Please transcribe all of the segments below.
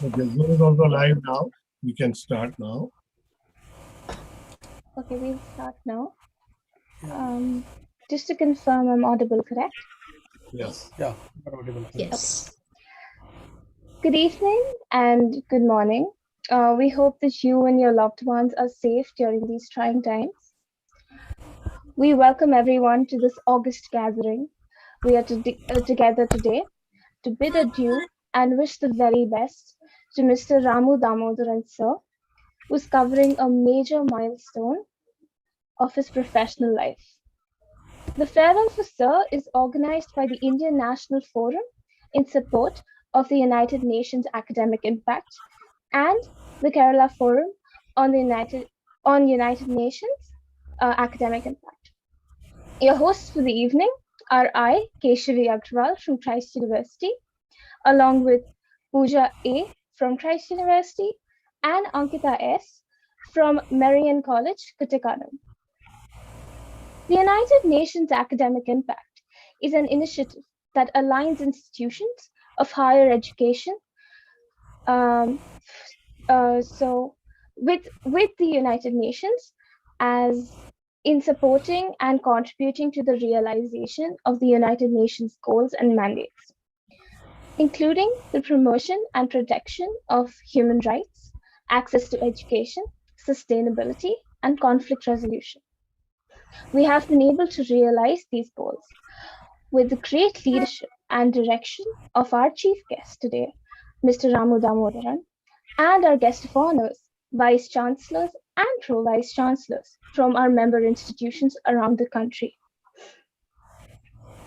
Okay, Zoom is also live now. We can start now. Okay, we'll start now. Just to confirm, I'm audible, correct? Yes. Yeah, audible. Yes. Good evening and good morning. We hope that you and your loved ones are safe during these trying times. We welcome everyone to this August gathering. We are together today to bid adieu and wish the very best to Mr. Ramu Damodaran Sir, who's covering a major milestone of his professional life. The Farewell for Sir is organized by the Indian National Forum in support of the United Nations Academic Impact and the Kerala Forum on the United Nations Academic Impact. Your hosts for the evening are I, Keshavi Agrawal from Christ University, along with Pooja A from Christ University and Ankita S from Marian College, Kuttakanam. The United Nations Academic Impact is an initiative that aligns institutions of higher education with the United Nations as in supporting and contributing to the realization of the United Nations goals and mandates, including the promotion and protection of human rights, access to education, sustainability, and conflict resolution. We have been able to realize these goals with the great leadership and direction of our chief guest today, Mr. Ramu Damodaran, and our guest of honors, vice chancellors and pro-vice chancellors from our member institutions around the country.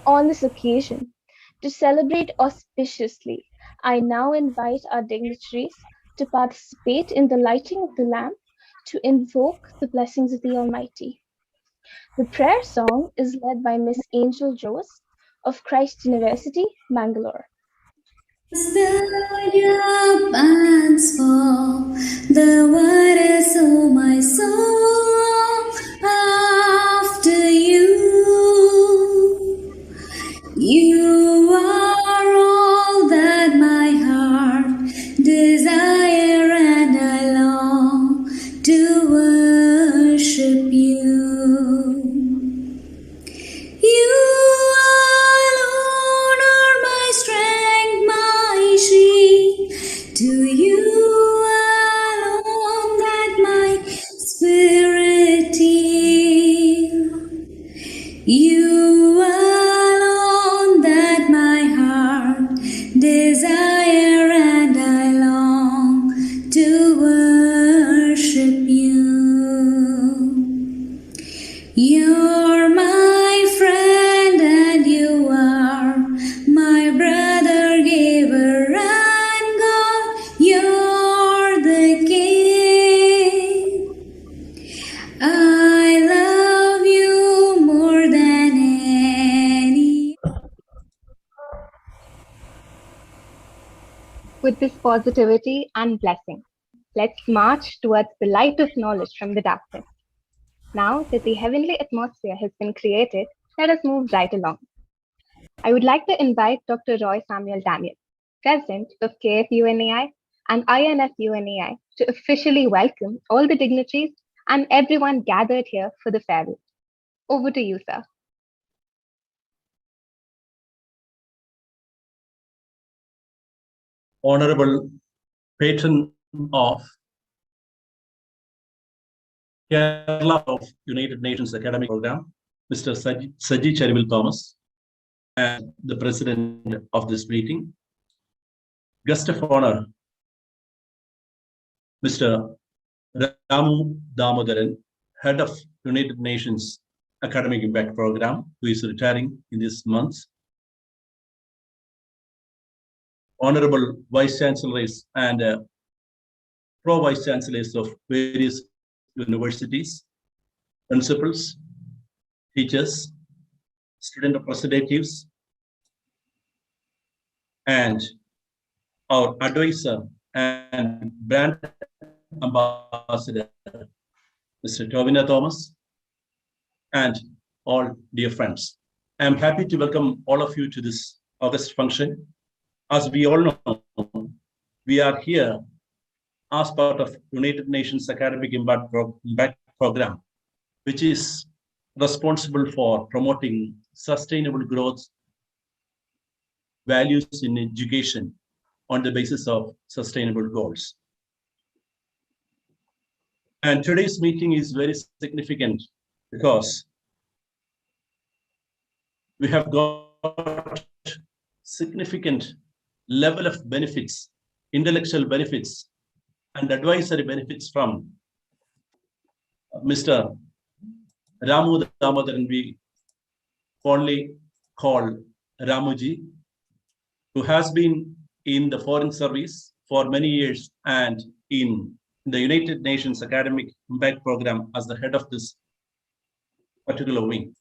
On this occasion, to celebrate auspiciously, I now invite our dignitaries to participate in the lighting of the lamp to invoke the blessings of the Almighty. The prayer song is led by Miss Angel Jose of Christ University, Bangalore. Stand up and fall. The word is, oh my soul, after you. You are all that my heart desire, and I long to worship you. You alone are my strength, my shield. To you alone that my spirit yield. You alone that my heart desire, and I long to worship you. You're my friend and you are my brother, giver and God. You're the King. I love you more than any. With this positivity and blessing, let's march towards the light of knowledge from the darkness. Now that the heavenly atmosphere has been created, let us move right along. I would like to invite Dr. Roy Samuel Daniel, President of KFUNAI and INFUNAI, to officially welcome all the dignitaries and everyone gathered here for the farewell. Over to you, sir. Honorable Patron of Kerala of United Nations Academic Program, Mr. Saji Cherivil Thomas, and the President of this meeting. Guest of honor, Mr. Ramu Damodaran, Head of United Nations Academic Impact Program, who is retiring in this month. Honorable Vice Chancellors and Pro-Vice Chancellors of various universities, principals, teachers, student representatives, and our advisor and brand ambassador, Mr. Tovina Thomas, and all dear friends. I am happy to welcome all of you to this August function. As we all know, we are here as part of United Nations Academic Impact Program, which is responsible for promoting sustainable growth values in education on the basis of sustainable goals. And today's meeting is very significant because we have got significant level of benefits, intellectual benefits, and advisory benefits from Mr. Ramu Damodaran, we fondly call Ramuji, who has been in the foreign service for many years and in the United Nations Academic Impact Program as the head of this particular wing.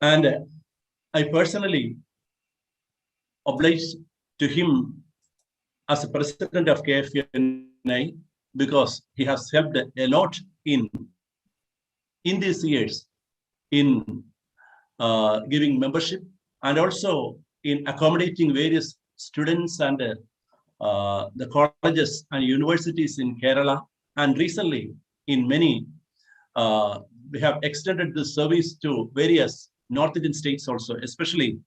And I personally obliged to him as a president of KFUNI because he has helped a lot in these years in giving membership and also in accommodating various students and the colleges and universities in Kerala. And recently in many, we have extended the service to various North Indian states also, especially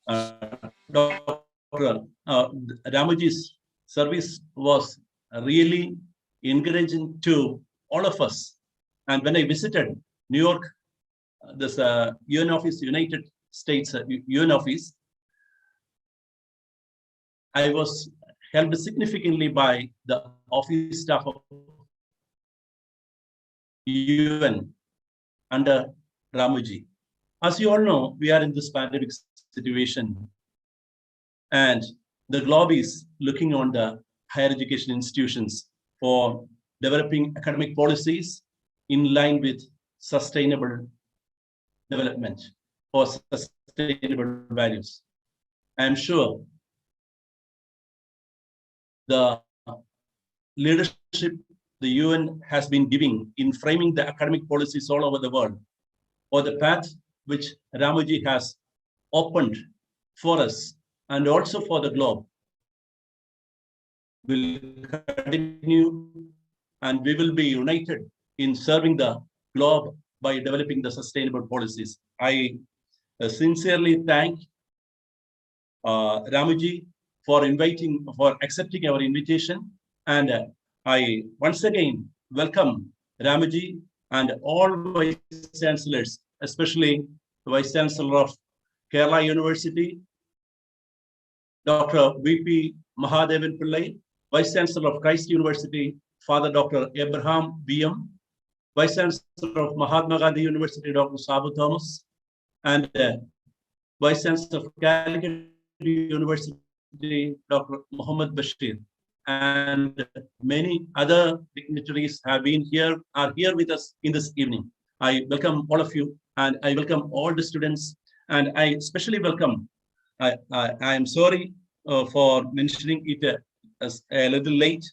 Dr. Ramuji's service was really encouraging to all of us. And when I visited New York, this UN office, United States UN office, I was helped significantly by the office staff of UN under Ramuji. As you all know, we are in this pandemic situation, and the globe is looking on the higher education institutions for developing academic policies in line with sustainable development or sustainable values. I am sure the leadership the UN has been giving in framing the academic policies all over the world, or the path which Ramuji has opened for us and also for the globe, will continue, and we will be united in serving the globe by developing the sustainable policies. I sincerely thank Ramuji for accepting our invitation, and I once again welcome Ramuji and all vice chancellors, especially the Vice Chancellor of Kerala University, Dr. V.P. Mahadevan Pillai, Vice Chancellor of Christ University, Father Dr. Abraham B.M., Vice Chancellor of Mahatma Gandhi University, Dr. Sabu Thomas, and Vice Chancellor of Calicut University, Dr. Muhammad Bashir, and many other dignitaries are here with us in this evening. I welcome all of you, and I welcome all the students, and I especially welcome, I am sorry for mentioning it as a little late,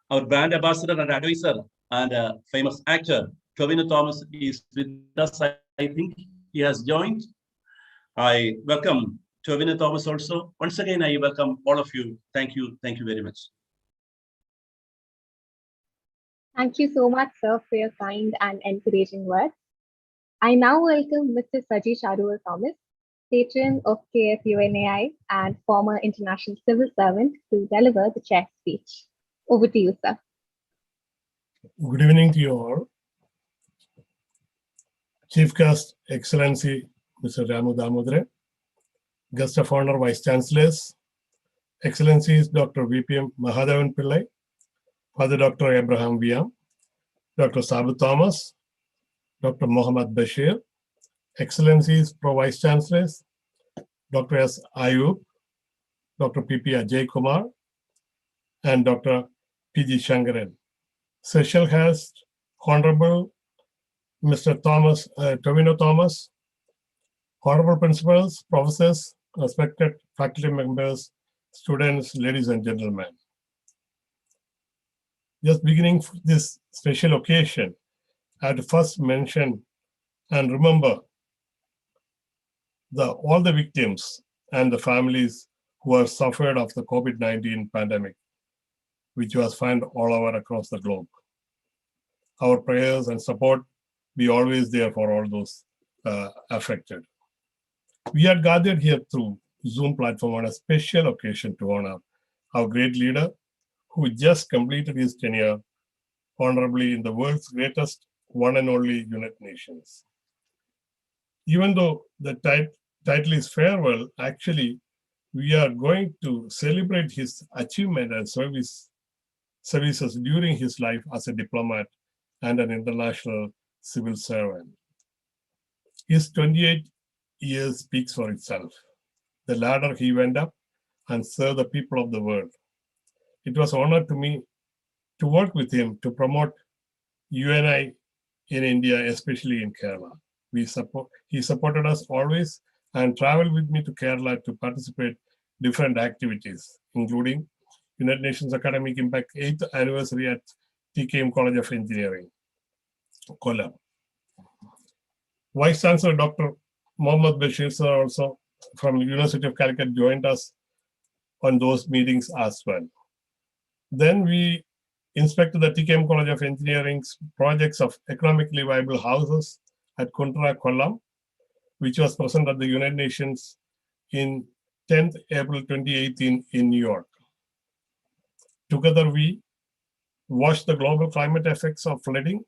our brand ambassador and advisor and famous actor, Tovino Thomas, is with us. I think he has joined. I welcome Tovino Thomas also. Once again, I welcome all of you. Thank you very much. Thank you so much, sir, for your kind and encouraging words. I now welcome Mr. Saji Charuwal Thomas, patron of KFUNAI and former international civil servant, to deliver the chair speech. Over to you, sir. Good evening to you all. Chief Guest, Excellency Mr. Ramu Damodaran, Guest of Honor Vice Chancellors, Excellencies Dr. V.P.M. Mahadevan Pillai, Father Dr. Abraham B.M., Dr. Sabu Thomas, Dr. Muhammad Bashir, Excellencies Pro Vice Chancellors, Dr. S. Ayub, Dr. P.P. Ajay Kumar, and Dr. P.G. Shankaran. Special guest, Honorable Mr. Tovino Thomas, Honorable Principals, Professors, respected faculty members, students, ladies and gentlemen. Just beginning this special occasion, I have to first mention and remember all the victims and the families who have suffered of the COVID-19 pandemic, which was found all over across the globe. Our prayers and support be always there for all those affected. We are gathered here through Zoom platform on a special occasion to honor our great leader who just completed his tenure honorably in the world's greatest one and only United Nations. Even though the title is farewell, actually, we are going to celebrate his achievement and services during his life as a diplomat and an international civil servant. His 28 years speaks for itself. The ladder he went up and served the people of the world. It was an honor to me to work with him to promote UNI in India, especially in Kerala. He supported us always and traveled with me to Kerala to participate different activities, including United Nations Academic Impact 8th anniversary at TKM College of Engineering, Kollam. Vice Chancellor Dr. Mohammad Bashir sir also from University of Calicut joined us on those meetings as well. Then we inspected the TKM College of Engineering's projects of economically viable houses at Kuntra, Kollam, which was present at the United Nations in 10th April 2018 in New York. Together we watched the global climate effects of flooding,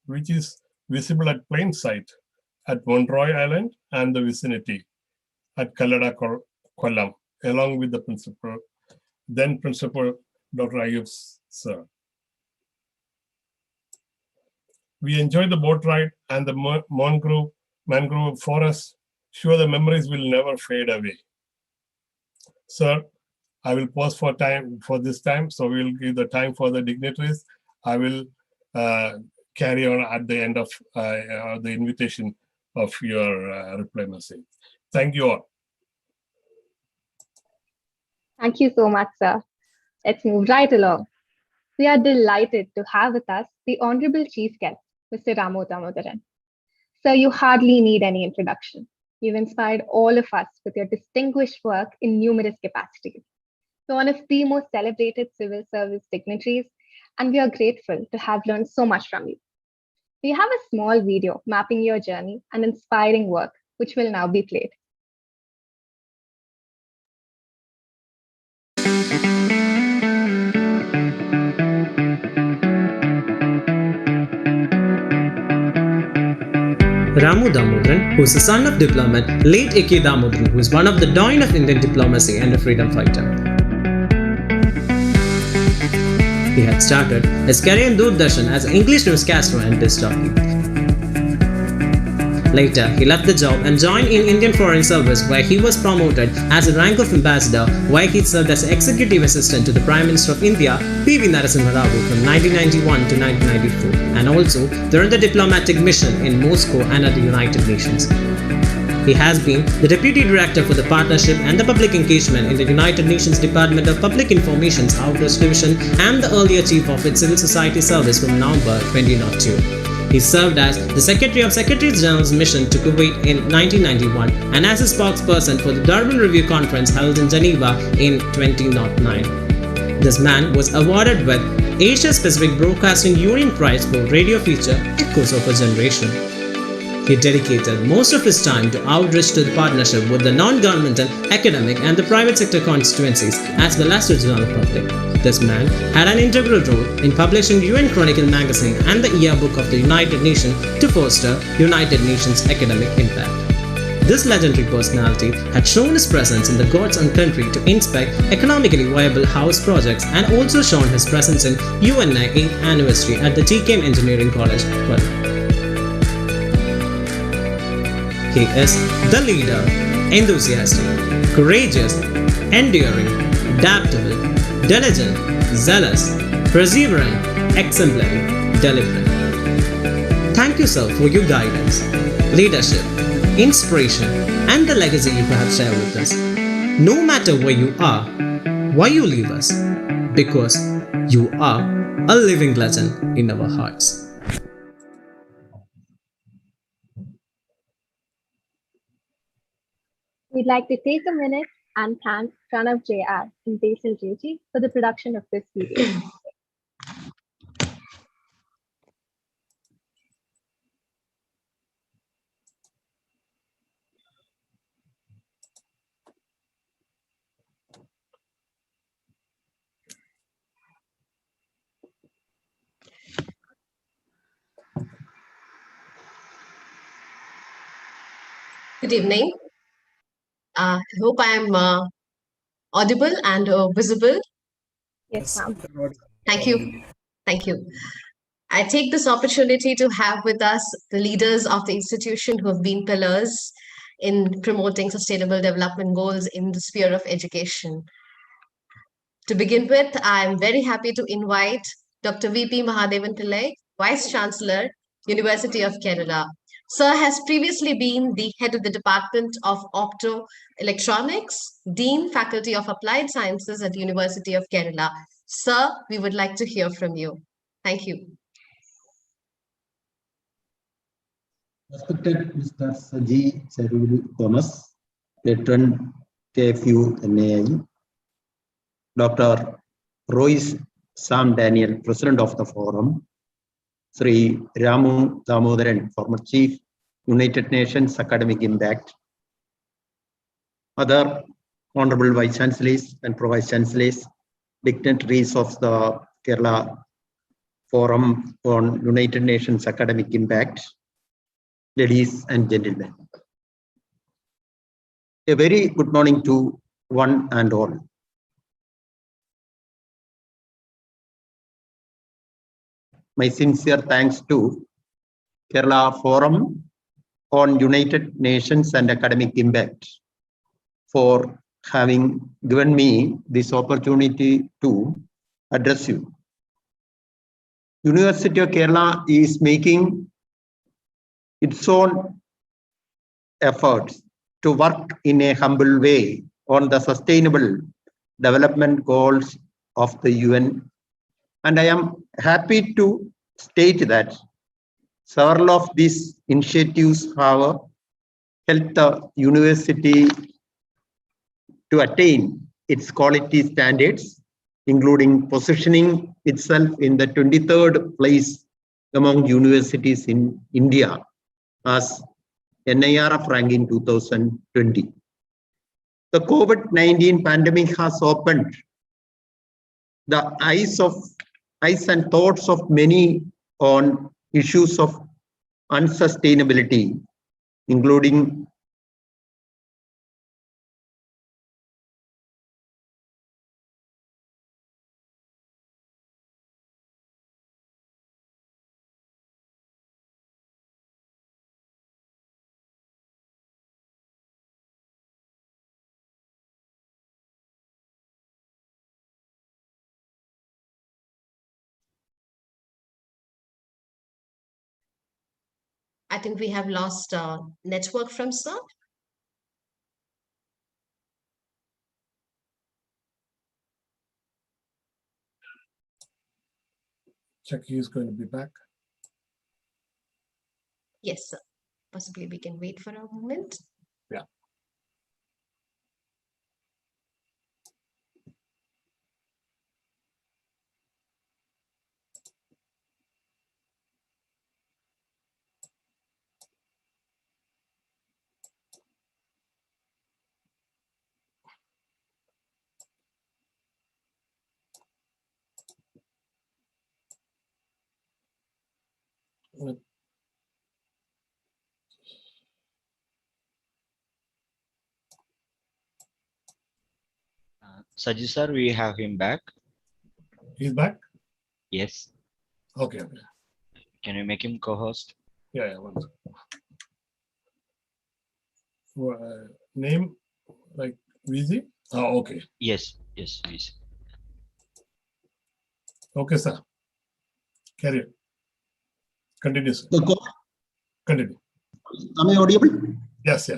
which is visible at plain sight at Monroy Island and the vicinity at Kallada, Kollam, along with the then Principal Dr. Ayub sir. We enjoyed the boat ride and the mangrove forest. Sure, the memories will never fade away. Sir, I will pause for this time, so we will give the time for the dignitaries. I will carry on at the end of the invitation of your reply message. Thank you all. Thank you so much, sir. Let's move right along. We are delighted to have with us the Honorable Chief Guest, Mr. Ramu Damodaran. Sir, you hardly need any introduction. You've inspired all of us with your distinguished work in numerous capacities. You're one of the most celebrated civil service dignitaries, and we are grateful to have learned so much from you. We have a small video mapping your journey and inspiring work, which will now be played. Ramu Damodaran, who is the son of diplomat late A.K. Damodaran, who is one of the dawn of Indian diplomacy and a freedom fighter. He had started his career in Doordarshan as an English newscaster and disc jockey. Later, he left the job and joined in Indian Foreign Service, where he was promoted as the rank of ambassador, where he served as executive assistant to the Prime Minister of India, P.V. Narasimha Rao, from 1991 to 1994, and also during the diplomatic mission in Moscow and at the United Nations. He has been the Deputy Director for the Partnership and the Public Engagement in the United Nations Department of Public Information's Outreach Division and the earlier Chief of its Civil Society Service from November 2002. He served as the Secretary of Secretary General's Mission to Kuwait in 1991 and as a spokesperson for the Durban Review Conference held in Geneva in 2009. This man was awarded with Asia Pacific Broadcasting Union Prize for radio feature Echoes of a Generation. He dedicated most of his time to outreach to the partnership with the non-governmental, academic and the private sector constituencies as well as to the general public. This man had an integral role in publishing UN Chronicle magazine and the yearbook of the United Nations to foster United Nations academic impact. This legendary personality had shown his presence in the God's own country to inspect economically viable house projects and also shown his presence in UNI 8th anniversary at the TKM Engineering College. He is the leader, enthusiastic, courageous, enduring, adaptable, diligent, zealous, persevering, exemplary, deliberate. Thank you, sir, for your guidance, leadership, inspiration, and the legacy you have shared with us. No matter where you are, why you leave us, because you are a living legend in our hearts. We'd like to take a minute and thanks Pranav JR and Basil JG for the production of this video. Good evening. I hope I am audible and visible. Yes, ma'am. Thank you. Thank you. I take this opportunity to have with us the leaders of the institution who have been pillars in promoting sustainable development goals in the sphere of education. To begin with, I'm very happy to invite Dr. V.P. Mahadevan Pillai, Vice Chancellor, University of Kerala. Sir has previously been the head of the Department of Optoelectronics, Dean, Faculty of Applied Sciences at University of Kerala. Sir, we would like to hear from you. Thank you. Respected Mr. Saji Cheruvil Thomas, Patron KFU NAI, Dr. Royce Sam Daniel, President of the Forum, Sri Ramu Damodaran, former Chief, United Nations Academic Impact, other Honorable Vice Chancellors and Pro-Vice Chancellors, dignitaries of the Kerala Forum on United Nations Academic Impact, ladies and gentlemen. A very good morning to one and all. My sincere thanks to Kerala Forum on United Nations and Academic Impact for having given me this opportunity to address you. University of Kerala is making its own efforts to work in a humble way on the sustainable development goals of the UN. And I am happy to state that several of these initiatives have helped the university to attain its quality standards, including positioning itself in the 23rd place among universities in India as NIRF ranking 2020. The COVID-19 pandemic has opened the eyes and thoughts of many on issues of unsustainability, including I think we have lost network from sir. Check, he's going to be back. Yes, sir. Possibly we can wait for a moment. Yeah. Saji sir, we have him back. He's back? Yes. Okay. Can you make him co-host? Yeah. One second. Name like VZ? Oh, okay. Yes, please. Okay, sir. Carry on. Continue, sir. Continue. Am I audible? Yes.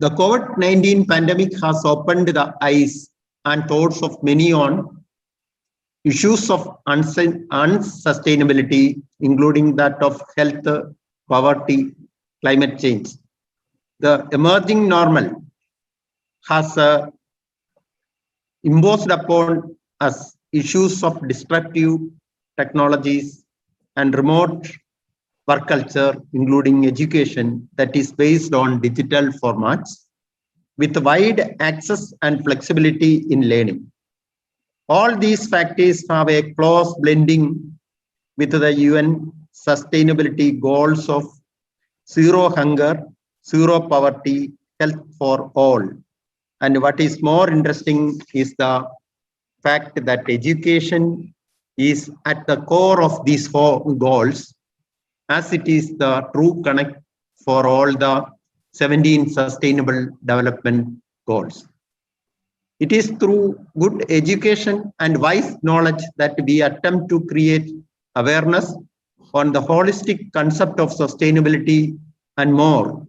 The COVID-19 pandemic has opened the eyes and thoughts of many on issues of unsustainability, including that of health, poverty, climate change. The emerging normal has imposed upon us issues of destructive technologies and remote work culture, including education that is based on digital formats with wide access and flexibility in learning. All these factors have a close blending with the UN sustainability goals of zero hunger, zero poverty, health for all. And what is more interesting is the fact that education is at the core of these four goals, as it is the true connect for all the 17 sustainable development goals. It is through good education and wise knowledge that we attempt to create awareness on the holistic concept of sustainability and more.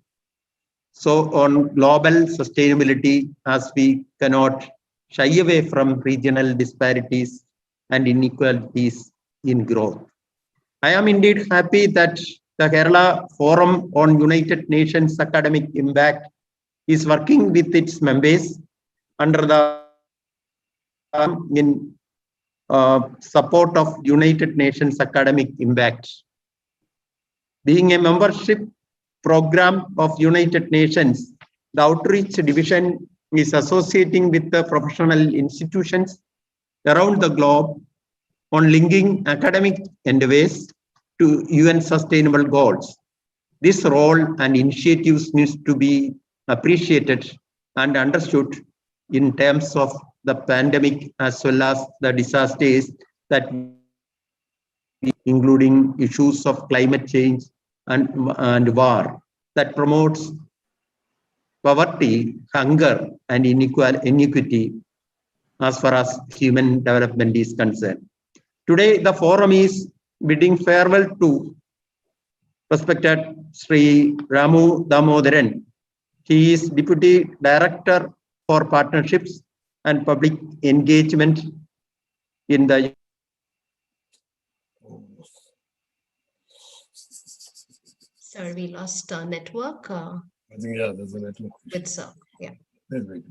So on global sustainability, as we cannot shy away from regional disparities and inequalities in growth. I am indeed happy that the Kerala Forum on United Nations Academic Impact is working with its members under the in support of United Nations Academic Impact. Being a membership program of United Nations, the Outreach Division is associating with the professional institutions around the globe on linking academic endeavors to UN sustainable goals. This role and initiatives needs to be appreciated and understood in terms of the pandemic as well as the disasters that including issues of climate change and war that promotes poverty, hunger, and inequity as far as human development is concerned. Today, the forum is bidding farewell to respected Sri Ramu Damodaran. He is Deputy Director for Partnerships and Public Engagement in the Sorry, we lost our network. I think, yeah, there's a network. With sir, yeah. Wait.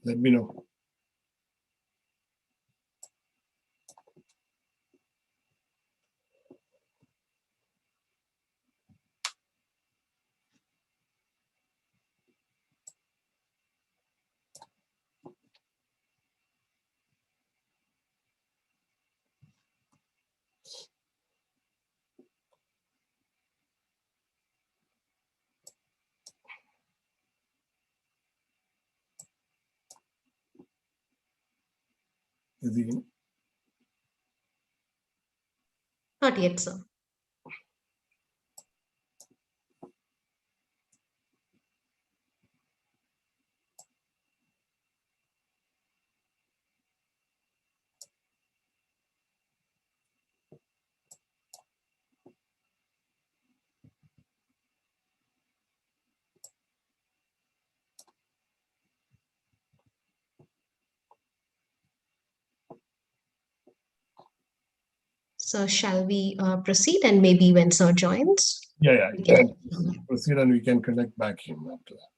Let me know. Is he? Not yet, sir. So shall we proceed, and maybe when sir joins? Yeah. we You can can- proceed and we can connect back him after that.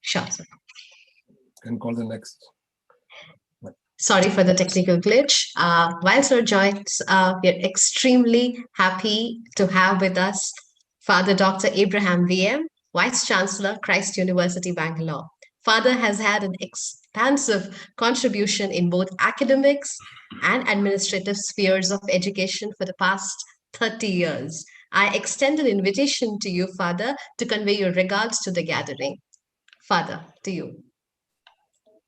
Sure, sir. Can call the next. Sorry for the technical glitch. While sir joins, we are extremely happy to have with us Father Dr. Abraham VM, Vice Chancellor, Christ University, Bangalore. Father has had an expansive contribution in both academics and administrative spheres of education for the past 30 years. I extend an invitation to you, Father, to convey your regards to the gathering. Father, to you.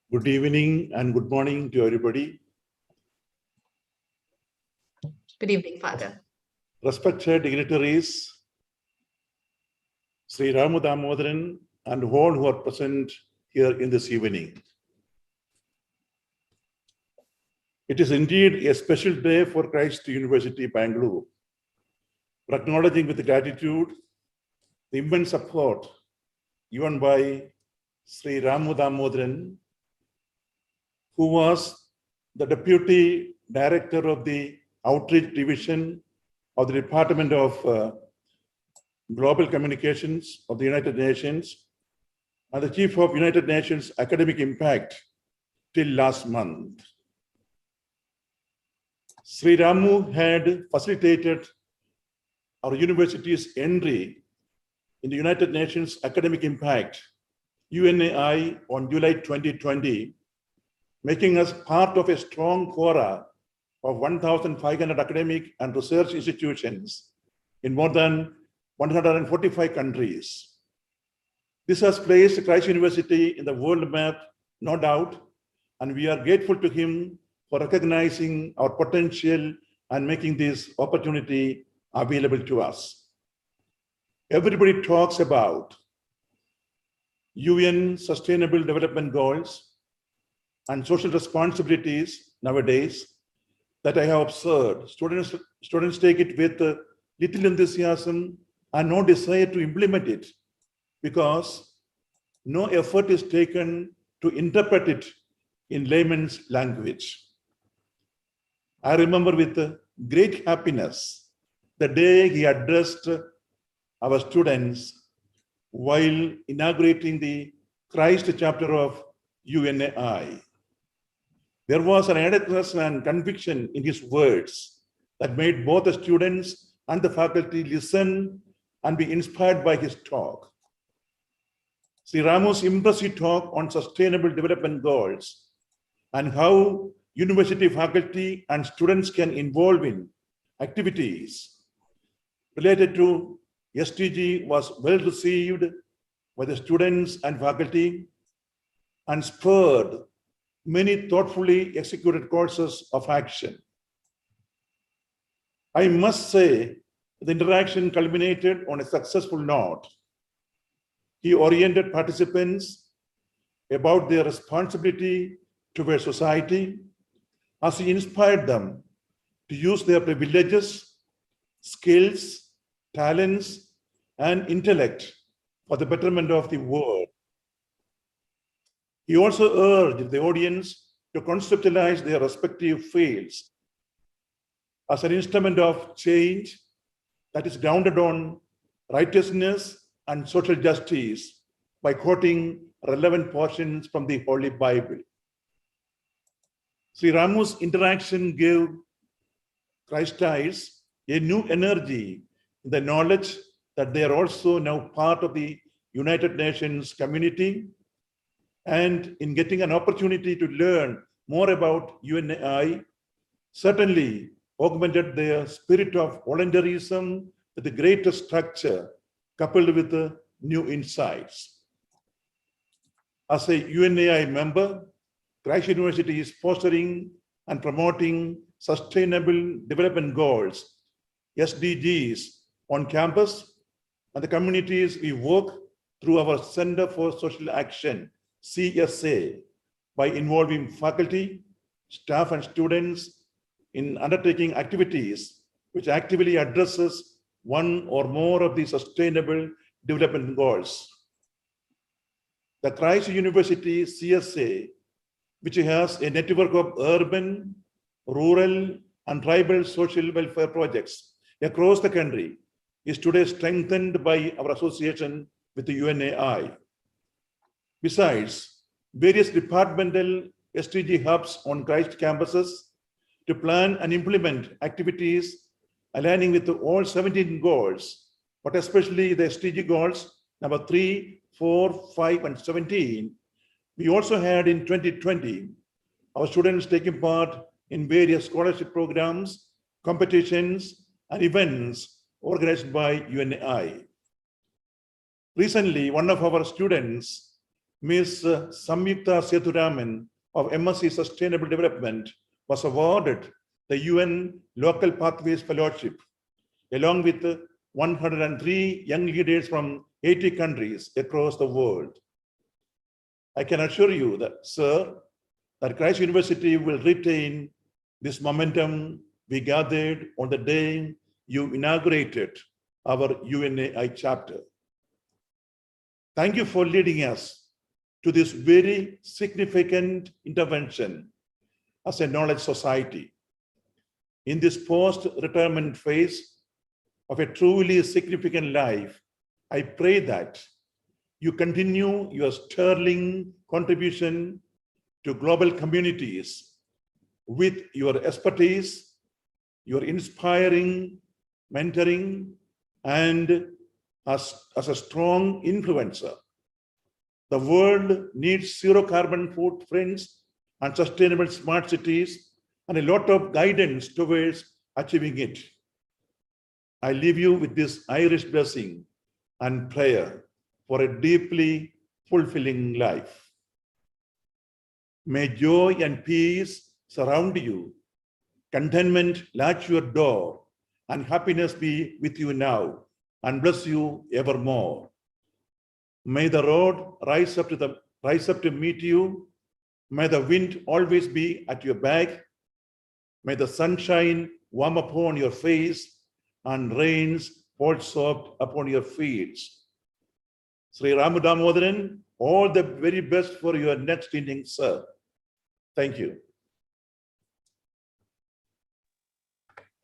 Good evening and good morning to everybody. Good evening, Father. Respected dignitaries, Sri Ramu Damodaran and all who are present here in this evening. It is indeed a special day for Christ University, Bangalore. For acknowledging with gratitude the immense support given by Sri Ramu Damodaran, who was the Deputy Director of the Outreach Division of the Department of Global Communications of the United Nations and the Chief of United Nations Academic Impact till last month. Sri Ramu had facilitated our university's entry in the United Nations Academic Impact, UNAI, on July 2020, making us part of a strong quora of 1,500 academic and research institutions in more than 145 countries. This has placed Christ University in the world map, no doubt, and we are grateful to him for recognizing our potential and making this opportunity available to us. Everybody talks about UN Sustainable Development Goals and social responsibilities nowadays that I have observed. Students take it with little enthusiasm and no desire to implement it because no effort is taken to interpret it in layman's language. I remember with great happiness the day he addressed our students while inaugurating the Christ chapter of UNAI. There was an awareness and conviction in his words that made both the students and the faculty listen and be inspired by his talk. Sri Ramu's impressive talk on sustainable development goals and how university faculty and students can involve in activities related to SDG was well received by the students and faculty and spurred many thoughtfully executed courses of action. I must say the interaction culminated on a successful note. He oriented participants about their responsibility towards society as he inspired them to use their privileges, skills, talents, and intellect for the betterment of the world. He also urged the audience to conceptualize their respective fields as an instrument of change that is grounded on righteousness and social justice by quoting relevant portions from the Holy Bible. Sri Ramu's interaction gave Christites a new energy in the knowledge that they are also now part of the United Nations community and in getting an opportunity to learn more about UNAI, certainly augmented their spirit of voluntarism with a greater structure coupled with the new insights. As a UNAI member, Christ University is fostering and promoting sustainable development goals, SDGs, on campus and the communities we work through our Center for Social Action, CSA, by involving faculty, staff, and students in undertaking activities which actively addresses one or more of the sustainable development goals. The Christ University CSA, which has a network of urban, rural, and tribal social welfare projects across the country, is today strengthened by our association with the UNAI. Besides, various departmental SDG hubs on Christ campuses to plan and implement activities aligning with all 17 goals, but especially the SDG goals number 3, 4, 5, and 17. We also had in 2020 our students taking part in various scholarship programs, competitions, and events organized by UNAI. Recently, one of our students, Ms. Samyukta Sethuraman of MSc Sustainable Development, was awarded the UN Local Pathways Fellowship, along with 103 young leaders from 80 countries across the world. I can assure you that, sir, that Christ University will retain this momentum we gathered on the day you inaugurated our UNAI chapter. Thank you for leading us to this very significant intervention as a knowledge society. In this post-retirement phase, of a truly significant life, I pray that you continue your sterling contribution to global communities with your expertise, your inspiring mentoring, and as a strong influencer. The world needs zero carbon footprints and sustainable smart cities and a lot of guidance towards achieving it. I leave you with this Irish blessing and prayer for a deeply fulfilling life. May joy and peace surround you, contentment latch your door, and happiness be with you now and bless you evermore. May the road rise up to meet you. May the wind always be at your back. May the sunshine warm upon your face and rains fall soft upon your fields. Sri Ramu Damodaran, all the very best for your next innings, sir. Thank you.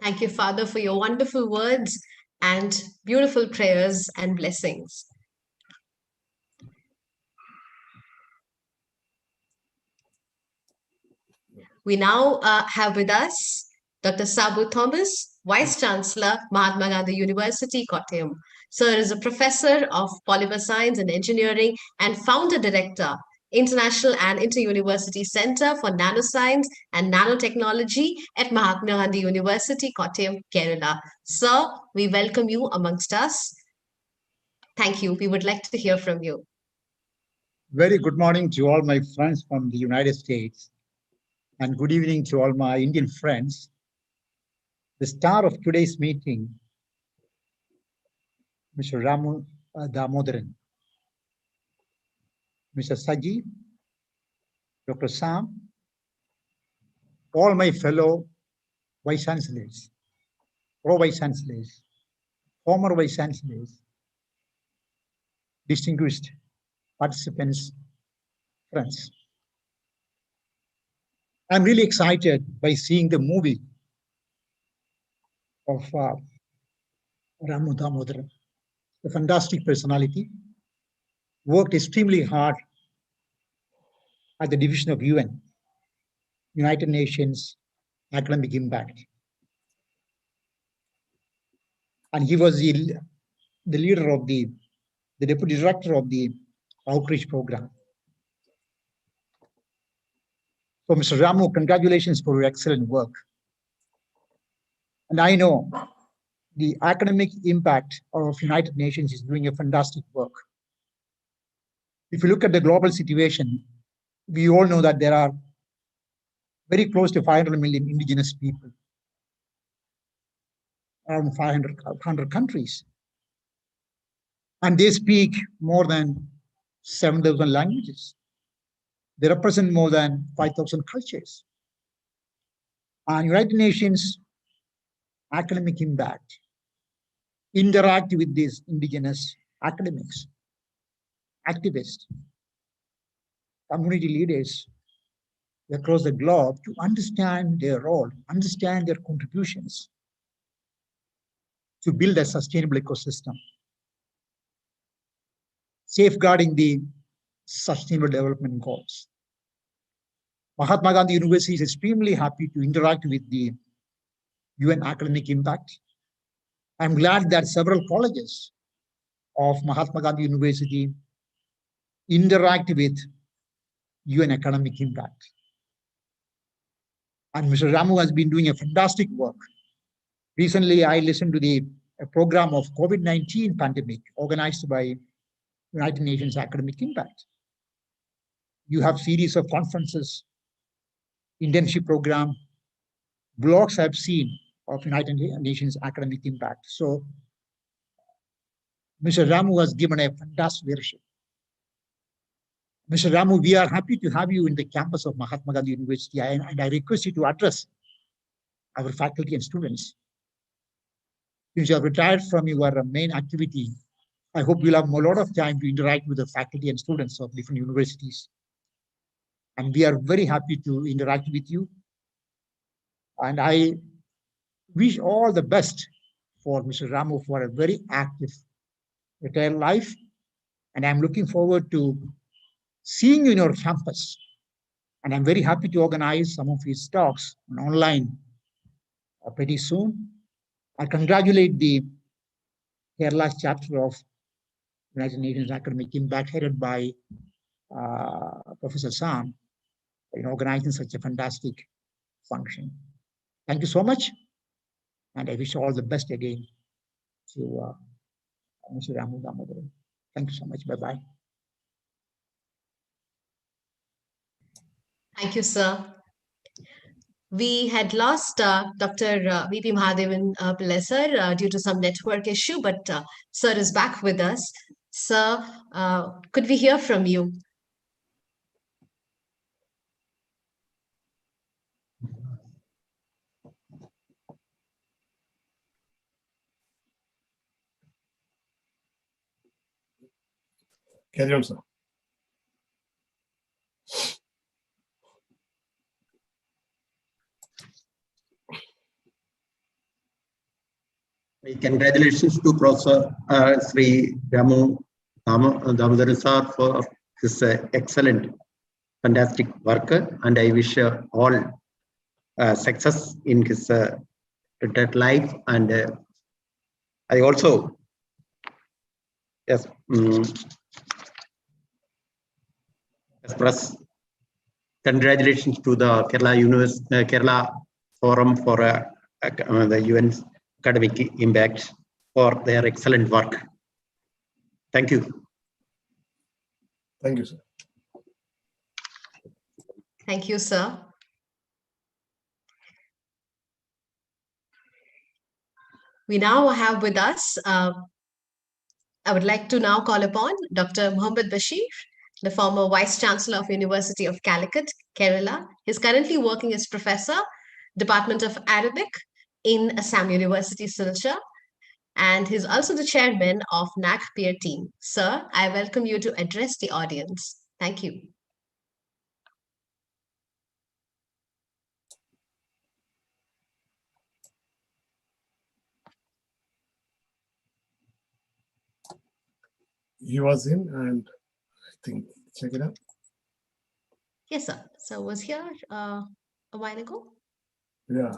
Thank you, Father, for your wonderful words and beautiful prayers and blessings. We now have with us Dr. Sabu Thomas, Vice Chancellor, Mahatma Gandhi University, Kottayam. Sir is a professor of polymer science and engineering and founder director, International and Inter-University Center for Nanoscience and Nanotechnology at Mahatma Gandhi University, Kottayam, Kerala. Sir, we welcome you amongst us. Thank you. We would like to hear from you. Very good morning to all my friends from the United States, and good evening to all my Indian friends. The star of today's meeting, Mr. Ramu Damodaran, Mr. Saji, Dr. Sam, all my fellow Vice Chancellors, Pro-Vice Chancellors, former Vice Chancellors, distinguished participants, friends. I'm really excited by seeing the movie of Ramu Damodaran, a fantastic personality, worked extremely hard at the division of UN, United Nations Academic Impact. And he was the leader of the deputy director of the outreach program. So, Mr. Ramu, congratulations for your excellent work. And I know the academic impact of United Nations is doing a fantastic work. If you look at the global situation, we all know that there are very close to 500 million indigenous people, around 500 countries. And they speak more than 7,000 languages. They represent more than 5,000 cultures. And United Nations academic impact interact with these indigenous academics, activists, community leaders across the globe to understand their role, understand their contributions to build a sustainable ecosystem, safeguarding the Sustainable Development Goals. Mahatma Gandhi University is extremely happy to interact with the UN academic impact. I'm glad that several colleges of Mahatma Gandhi University interact with UN academic impact. And Mr. Ramu has been doing a fantastic work. Recently, I listened to a program of COVID-19 pandemic organized by United Nations Academic Impact. You have series of conferences, internship program, blogs I've seen of United Nations Academic Impact. So Mr. Ramu has given a fantastic leadership. Mr. Ramu, we are happy to have you in the campus of Mahatma Gandhi University, and I request you to address our faculty and students. Since you have retired from your main activity, I hope you'll have a lot of time to interact with the faculty and students of different universities. And we are very happy to interact with you. And I wish all the best for Mr. Ramu for a very active retired life. And I'm looking forward to seeing you in your campus. And I'm very happy to organize some of his talks online pretty soon. I congratulate the Kerala chapter of United Nations Academic Impact headed by Professor Sam in organizing such a fantastic function. Thank you so much. And I wish all the best again to Mr. Ramu Damodaran. Thank you so much. Bye-bye. Thank you, sir. We had lost Dr. V.P. Mahadevan Pillai, sir, due to some network issue, but sir is back with us. Sir, could we hear from you? Carry on, sir. Congratulations to Professor Sri Ramu Damodaran sir for his excellent, fantastic work, and I wish all success in his retired life. And I also express congratulations to the Kerala Forum for the UN Academic Impact for their excellent work. Thank you. Thank you, sir. Thank you, sir. We now have with us, I would like to now call upon Dr. Muhammad Bashir, the former Vice Chancellor of University of Calicut, Kerala. He's currently working as Professor, Department of Arabic in Assam University, Silchar, and he's also the chairman of NAC peer team. Sir, I welcome you to address the audience. Thank you. He was in, and I think, check it out. Yes, sir. So was here a while ago. Yeah.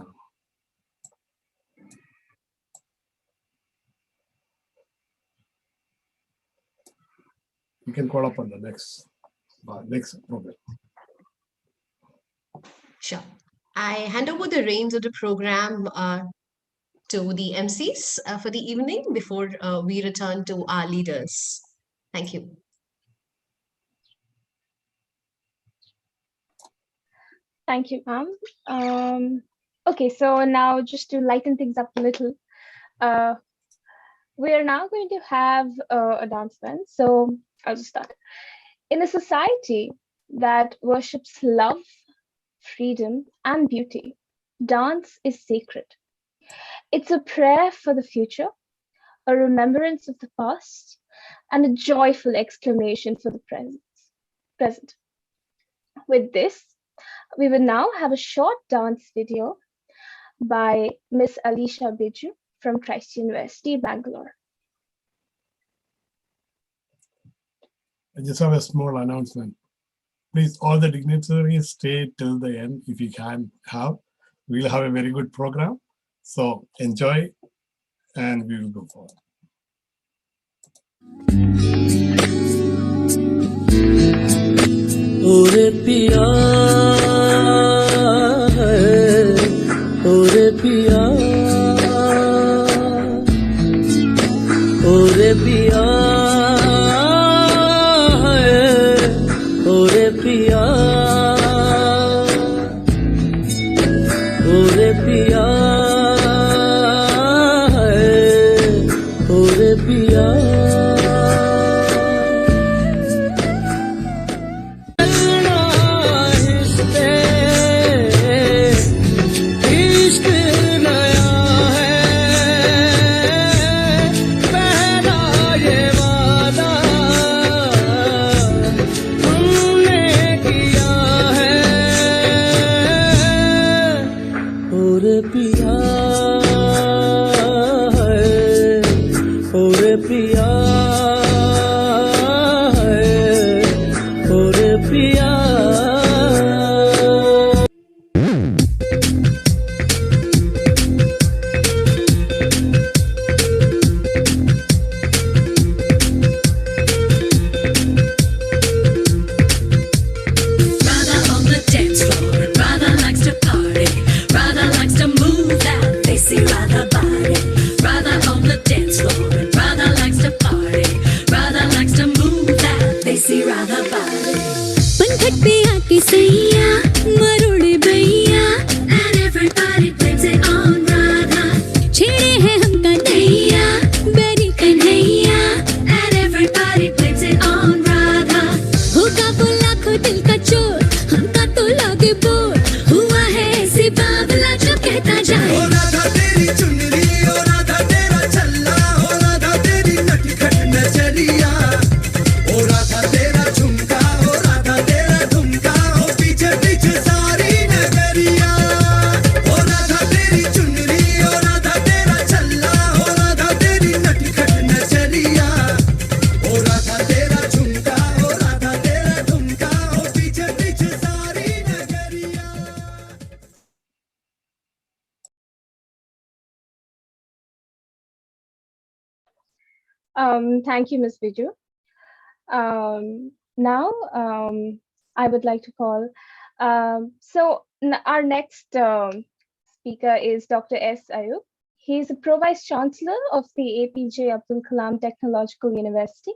You can call up on the next program. Sure. I hand over the reins of the program to the MCs for the evening before we return to our leaders. Thank you. Thank you, ma'am. Okay, so now just to lighten things up a little, we are now going to have a dance band. So I'll just start. In a society that worships love, freedom, and beauty, dance is sacred. It's a prayer for the future, a remembrance of the past, and a joyful exclamation for the present. With this, we will now have a short dance video by Miss Alicia Biju from Christ University, Bangalore. I just have a small announcement. Please, all the dignitaries stay till the end if you can have. We'll have a very good program. So enjoy, and we will go forward. Ore piya, ore piya, ore piya, ore piya, ore piya, ore piya. पंखट पे आके सैया मरोड़े भैया and everybody blames it on Radha. छेड़े है हम कन्हैया बेरी Kanhaiya and everybody blames it on Radha. होगा वो लाखों दिल का चोर हमका तो लागे बोर हुआ है ऐसे बावला जो कहता जाए ओ राधा तेरी चुनरी ओ राधा तेरा छल्ला ओ राधा तेरी नटखट नजरिया ओ राधा तेरा झुमका ओ राधा तेरा झुमका ओ पीछे पीछे सारी नगरिया ओ राधा तेरी चुनरी ओ राधा तेरा छल्ला ओ राधा तेरी नटखट नजरिया ओ राधा तेरा झुमका ओ राधा तेरा झुमका ओ पीछे पीछे सारी नगरिया. Thank you, Ms. Biju. Now, I would like to call. Our next speaker is Dr. S. Ayub. He is the Pro-Vice Chancellor of the APJ Abdul Kalam Technological University.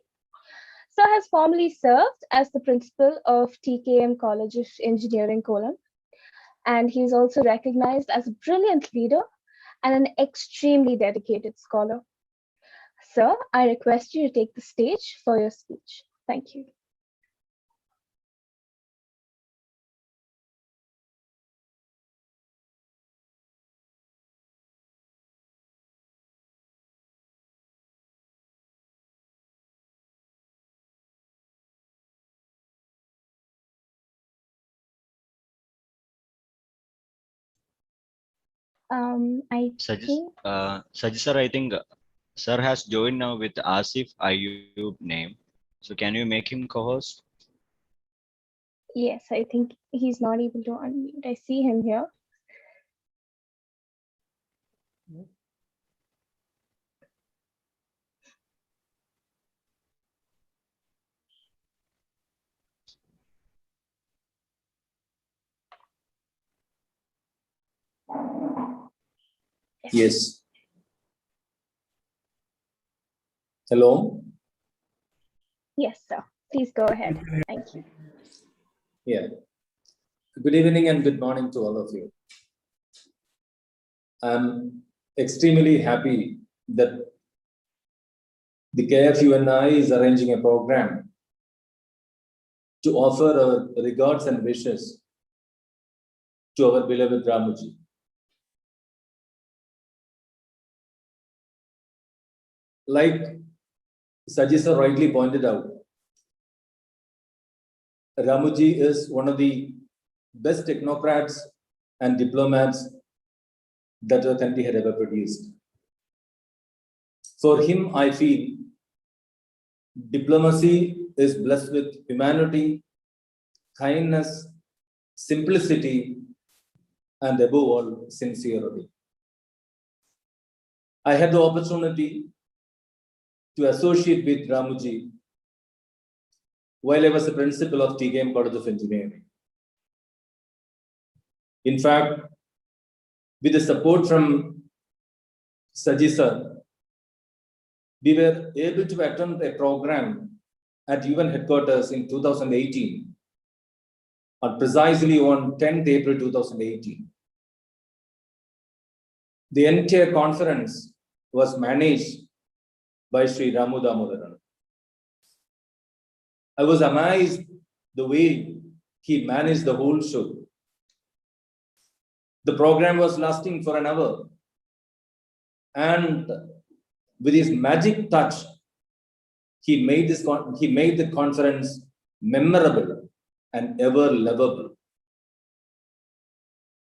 Sir has formerly served as the principal of TKM College of Engineering, Kollam. And he is also recognized as a brilliant leader and an extremely dedicated scholar. Sir, I request you to take the stage for your speech. Thank you. Saji sir, I think sir has joined now with Asif Ayub name. So can you make him co-host? Yes, I think he's not able to unmute. I see him here. Yes. Hello. Yes, sir. Please go ahead. Thank you. Yeah. Good evening and good morning to all of you. I'm extremely happy that the KFUNI is arranging a program to offer our regards and wishes to our beloved Ramuji. Like Saji sir rightly pointed out, Ramuji is one of the best technocrats and diplomats that our country had ever produced. For him, I feel diplomacy is blessed with humanity, kindness, simplicity, and above all, sincerity. I had the opportunity to associate with Ramuji while I was the principal of TKM College of Engineering. In fact, with the support from Saji sir, we were able to attend a program at UN headquarters in 2018, or precisely on 10th April 2018. The entire conference was managed by Sri Ramu Damodaran. I was amazed the way he managed the whole show. The program was lasting for an hour, and with his magic touch, he made the conference memorable and ever lovable.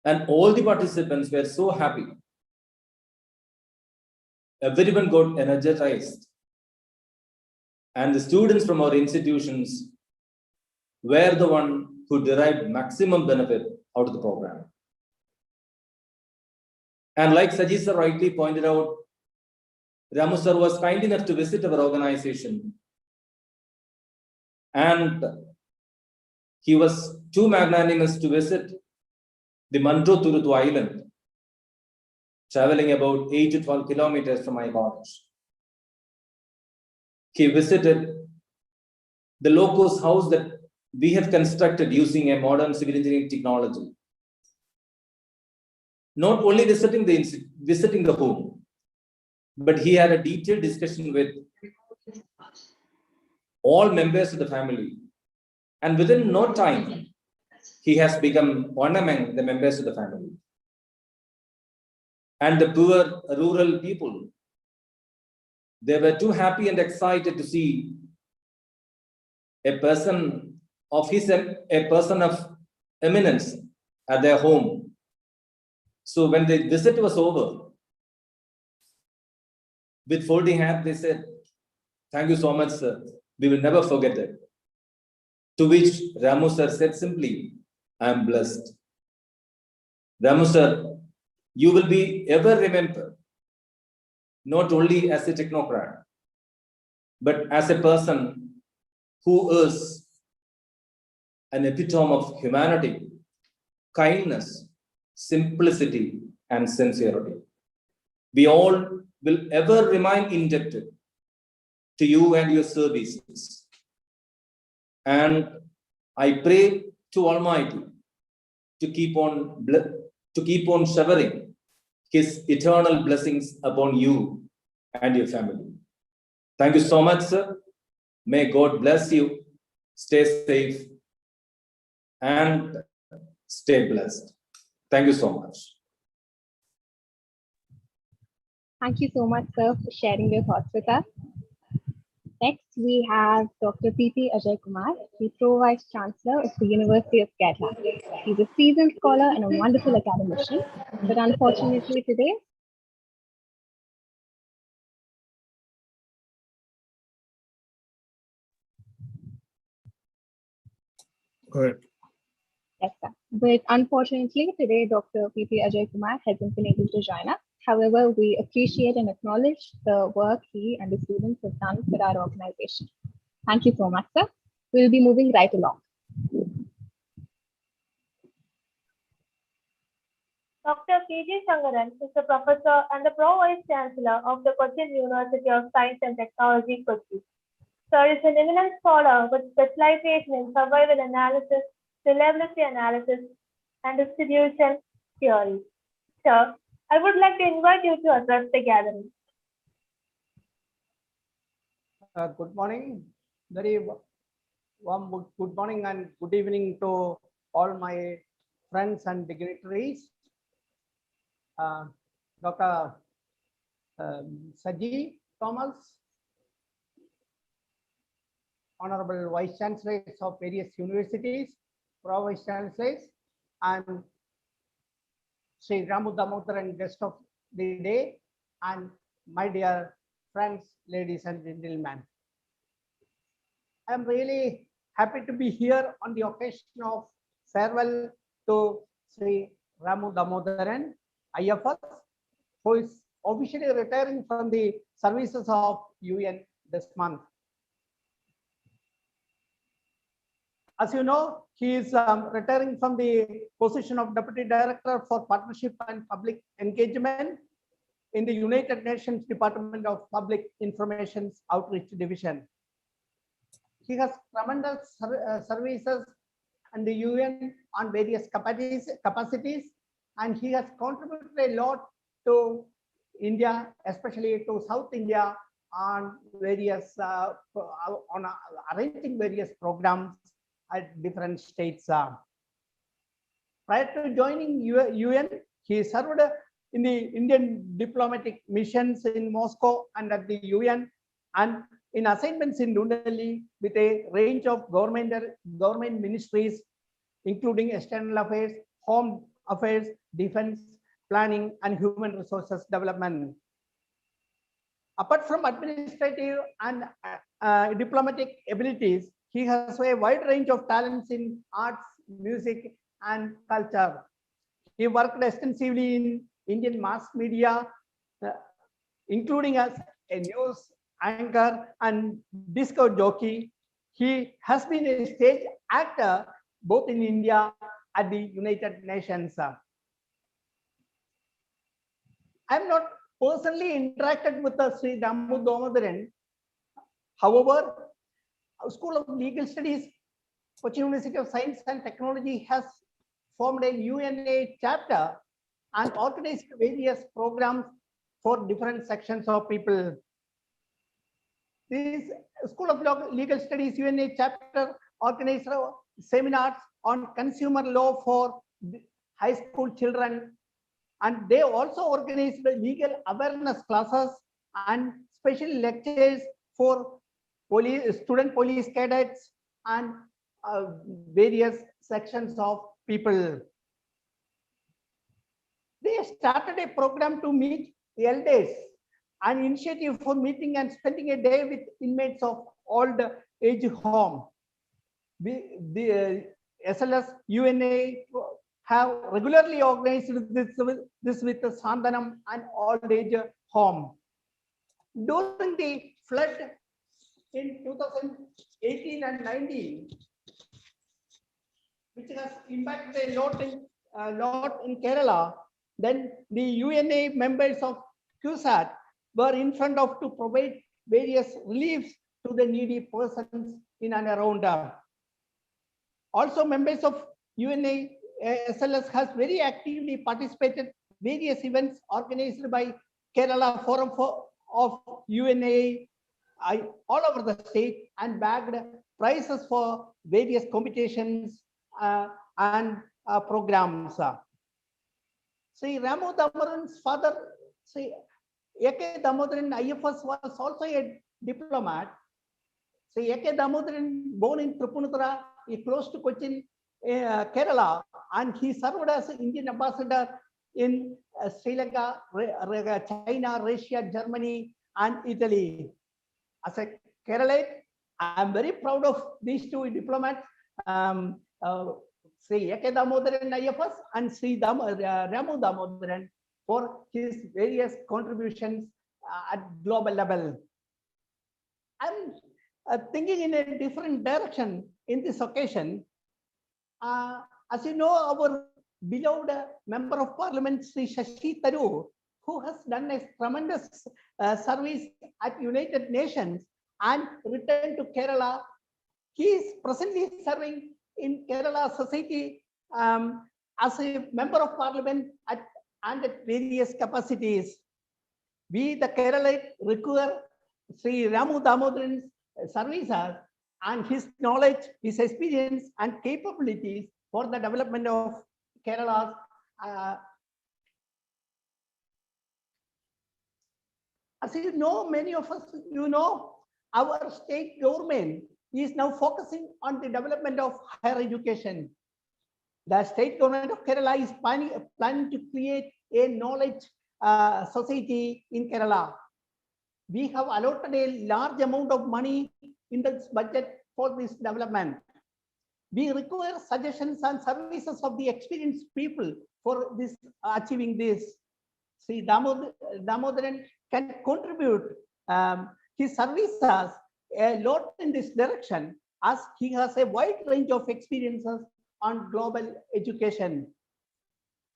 And all the participants were so happy. Everyone got energized. And the students from our institutions were the one who derived maximum benefit out of the program. And like Saji sir rightly pointed out, Ramu sir was kind enough to visit our organization. And he was too magnanimous to visit the Mandro Turutu Island, traveling about 8 to 12 kilometers from my college. He visited the locus house that we have constructed using a modern civil engineering technology. Not only visiting the home, but he had a detailed discussion with all members of the family. And within no time, he has become one among the members of the family. And the poor rural people, they were too happy and excited to see a person of eminence at their home. So when the visit was over, with folding hands, they said, "Thank you so much, sir. We will never forget it." To which Ramu sir said simply, "I am blessed." Ramu sir, you will be ever remembered, not only as a technocrat, but as a person who is an epitome of humanity, kindness, simplicity, and sincerity. We all will ever remain indebted to you and your services. And I pray to Almighty to keep on showering His eternal blessings upon you and your family. Thank you so much, sir. May God bless you. Stay safe and stay blessed. Thank you so much. Thank you so much, sir, for sharing your thoughts with us. Next, we have Dr. P.P. Ajay Kumar, the Pro Vice Chancellor of the University of Kerala. He's a seasoned scholar and a wonderful academician, but unfortunately today, Go ahead. yes, sir. But unfortunately today, Dr. P.P. Ajay Kumar hasn't been able to join us. However, we appreciate and acknowledge the work he and the students have done for our organization. Thank you so much, sir. We'll be moving right along. Dr. P.G. Shangaran is the professor and the Pro Vice Chancellor of the Cochin University of Science and Technology, Kochi. Sir is an eminent scholar with specialization in survival analysis, reliability analysis, and distribution theory. Sir, I would like to invite you to address the gathering. Good morning. Very warm good morning and good evening to all my friends and dignitaries. Dr. Saji Thomas, Honorable Vice Chancellors of various universities, Pro Vice Chancellors, and Sri Ramu Damodaran, guest of the day, and my dear friends, ladies and gentlemen. I'm really happy to be here on the occasion of farewell to Sri Ramu Damodaran, IFS, who is officially retiring from the services of UN this month. As you know, he is retiring from the position of Deputy Director for Partnership and Public Engagement in the United Nations Department of Public Information Outreach Division. He has tremendous services in the UN on various capacities, and he has contributed a lot to India, especially to South India, on various arranging various programs at different states. Prior to joining UN, he served in the Indian diplomatic missions in Moscow and at the UN, and in assignments in New Delhi with a range of government ministries, including external affairs, home affairs, defense, planning, and human resources development. Apart from administrative and diplomatic abilities, he has a wide range of talents in arts, music, and culture. He worked extensively in Indian mass media, including as a news anchor and disco jockey. He has been a stage actor both in India and the United Nations. I'm not personally interacted with Sri Ramu Damodaran. However, School of Legal Studies, Cochin University of Science and Technology has formed a UNA chapter and organized various programs for different sections of people. This School of Legal Studies UNA chapter organized seminars on consumer law for high school children, and they also organized legal awareness classes and special lectures for student police cadets and various sections of people. They started a program to meet elders, an initiative for meeting and spending a day with inmates of old age home. The SLS UNA have regularly organized this with the Sandhanam and old age home. During the flood in 2018 and 19, which has impacted a lot in Kerala, then the UNA members of CUSAT were in front of to provide various reliefs to the needy persons in and around. Also, members of UNA SLS has very actively participated various events organized by Kerala Forum of UNA all over the state and bagged prizes for various competitions and programs. See, Ramu Damodaran's father, see, A.K. Damodaran IFS was also a diplomat. See, A.K. Damodaran, born in Tripunithura, close to Cochin, Kerala, and he served as Indian ambassador in Sri Lanka, China, Russia, Germany, and Italy. As a Keralite, I am very proud of these two diplomats, Sri A.K. Damodaran IFS and Sri Ramu Damodaran, for his various contributions at global level. I'm thinking in a different direction in this occasion. As you know, our beloved Member of Parliament, Sri Shashi Tharoor, who has done a tremendous service at United Nations and returned to Kerala. He is presently serving in Kerala society as a Member of Parliament and at various capacities. We, the Keralite, require Sri Ramu Damodaran's services and his knowledge, his experience and capabilities for the development of Kerala's as you know, many of us, our state government is now focusing on the development of higher education. The state government of Kerala is planning to create a knowledge society in Kerala. We have allotted a large amount of money in this budget for this development. We require suggestions and services of the experienced people for this achieving this. Sri Damodaran can contribute his services a lot in this direction, as he has a wide range of experiences on global education.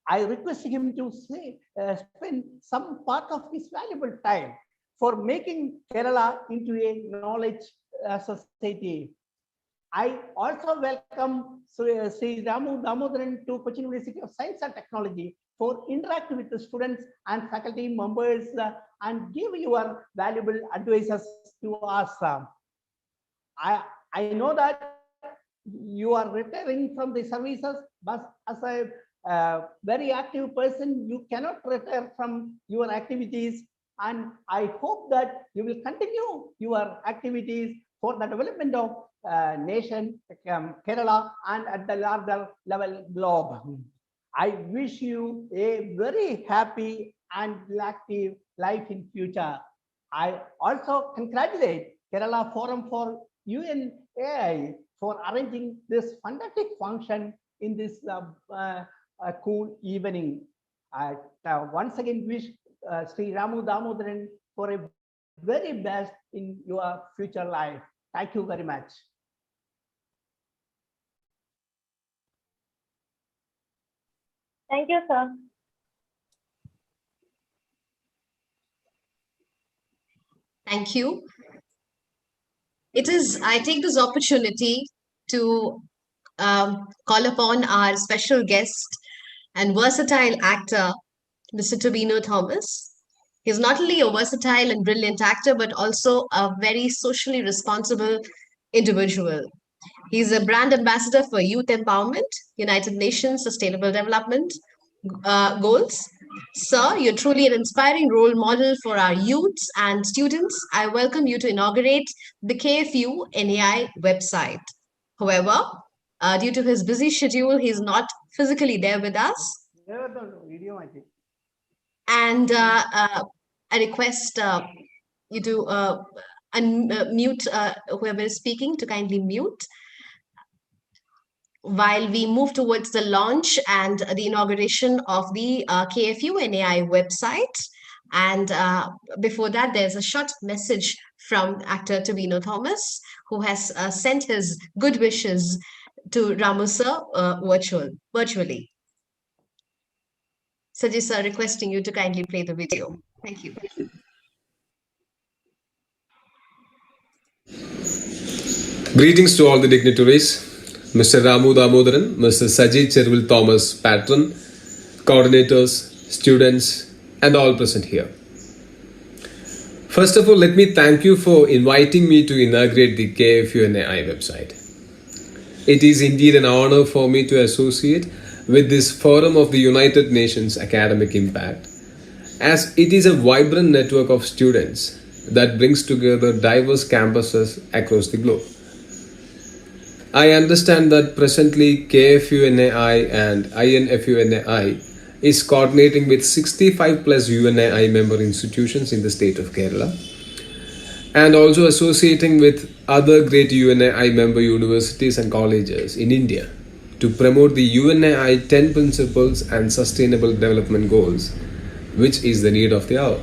I request him to spend some part of his valuable time for making Kerala into a knowledge society. I also welcome Sri Ramu Damodaran to Cochin University of Science and Technology for interact with the students and faculty members and give your valuable advices to us. I know that you are retiring from the services, but as a very active person, you cannot retire from your activities. And I hope that you will continue your activities for the development of nation, Kerala, and at the larger level globe. I wish you a very happy and active life in future. I also congratulate Kerala Forum for UNAI for arranging this fantastic function in this cool evening. I once again wish Sri Ramu Damodaran for a very best in your future life. Thank you very much. Thank you, sir. Thank you. I take this opportunity to call upon our special guest and versatile actor, Mr. Tobino Thomas. He's not only a versatile and brilliant actor, but also a very socially responsible individual. He's a brand ambassador for youth empowerment, United Nations Sustainable Development Goals. Sir, you're truly an inspiring role model for our youths and students. I welcome you to inaugurate the KFU NAI website. However, due to his busy schedule, he's not physically there with us. And I request you to unmute whoever is speaking, to kindly mute while we move towards the launch and the inauguration of the KFU NAI website. And before that, there's a short message from actor Tobino Thomas, who has sent his good wishes to Ramu sir virtually. Sajid sir, requesting you to kindly play the video. Thank you. Greetings to all the dignitaries, Mr. Ramu Damodaran, Mr. Sajid Chervil Thomas, patron, coordinators, students, and all present here. First of all, let me thank you for inviting me to inaugurate the KFUNAI website. It is indeed an honor for me to associate with this forum of the United Nations Academic Impact, as it is a vibrant network of students that brings together diverse campuses across the globe. I understand that presently KFUNAI and INFUNAI is coordinating with 65 plus UNAI member institutions in the state of Kerala, and also associating with other great UNAI member universities and colleges in India to promote the UNAI 10 principles and sustainable development goals, which is the need of the hour.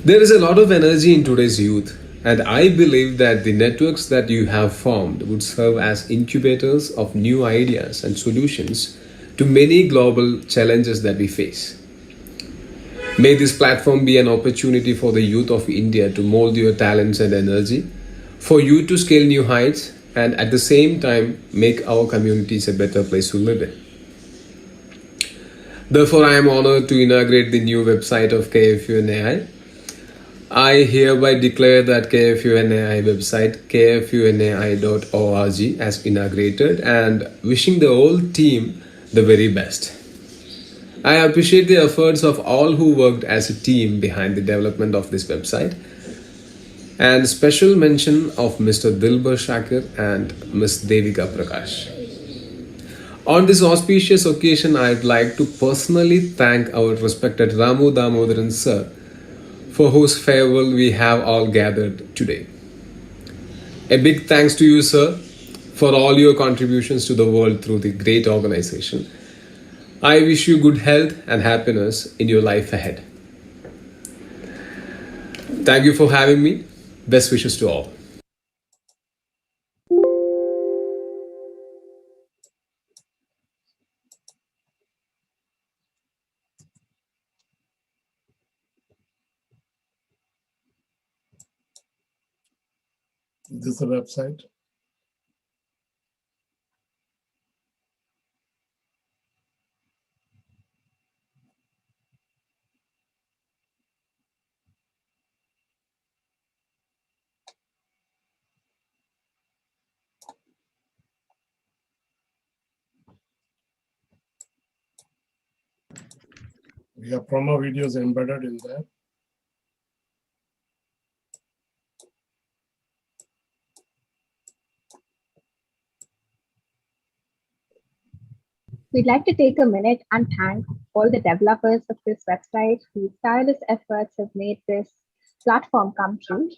There is a lot of energy in today's youth, and I believe that the networks that you have formed would serve as incubators of new ideas and solutions to many global challenges that we face. May this platform be an opportunity for the youth of India to mold your talents and energy, for you to scale new heights, and at the same time make our communities a better place to live in. Therefore, I am honored to inaugurate the new website of KFUNAI. I hereby declare that KFUNAI website kfunai.org has inaugurated, and wishing the whole team the very best. I appreciate the efforts of all who worked as a team behind the development of this website, and special mention of Mr. Dilbar Shakir and Ms. Devika Prakash. On this auspicious occasion, I'd like to personally thank our respected Ramu Damodaran sir, for whose farewell we have all gathered today. A big thanks to you, sir, for all your contributions to the world through the great organization. I wish you good health and happiness in your life ahead. Thank you for having me. Best wishes to all. This is the website. We have promo videos embedded in there. We'd like to take a minute and thank all the developers of this website whose tireless efforts have made this platform come true.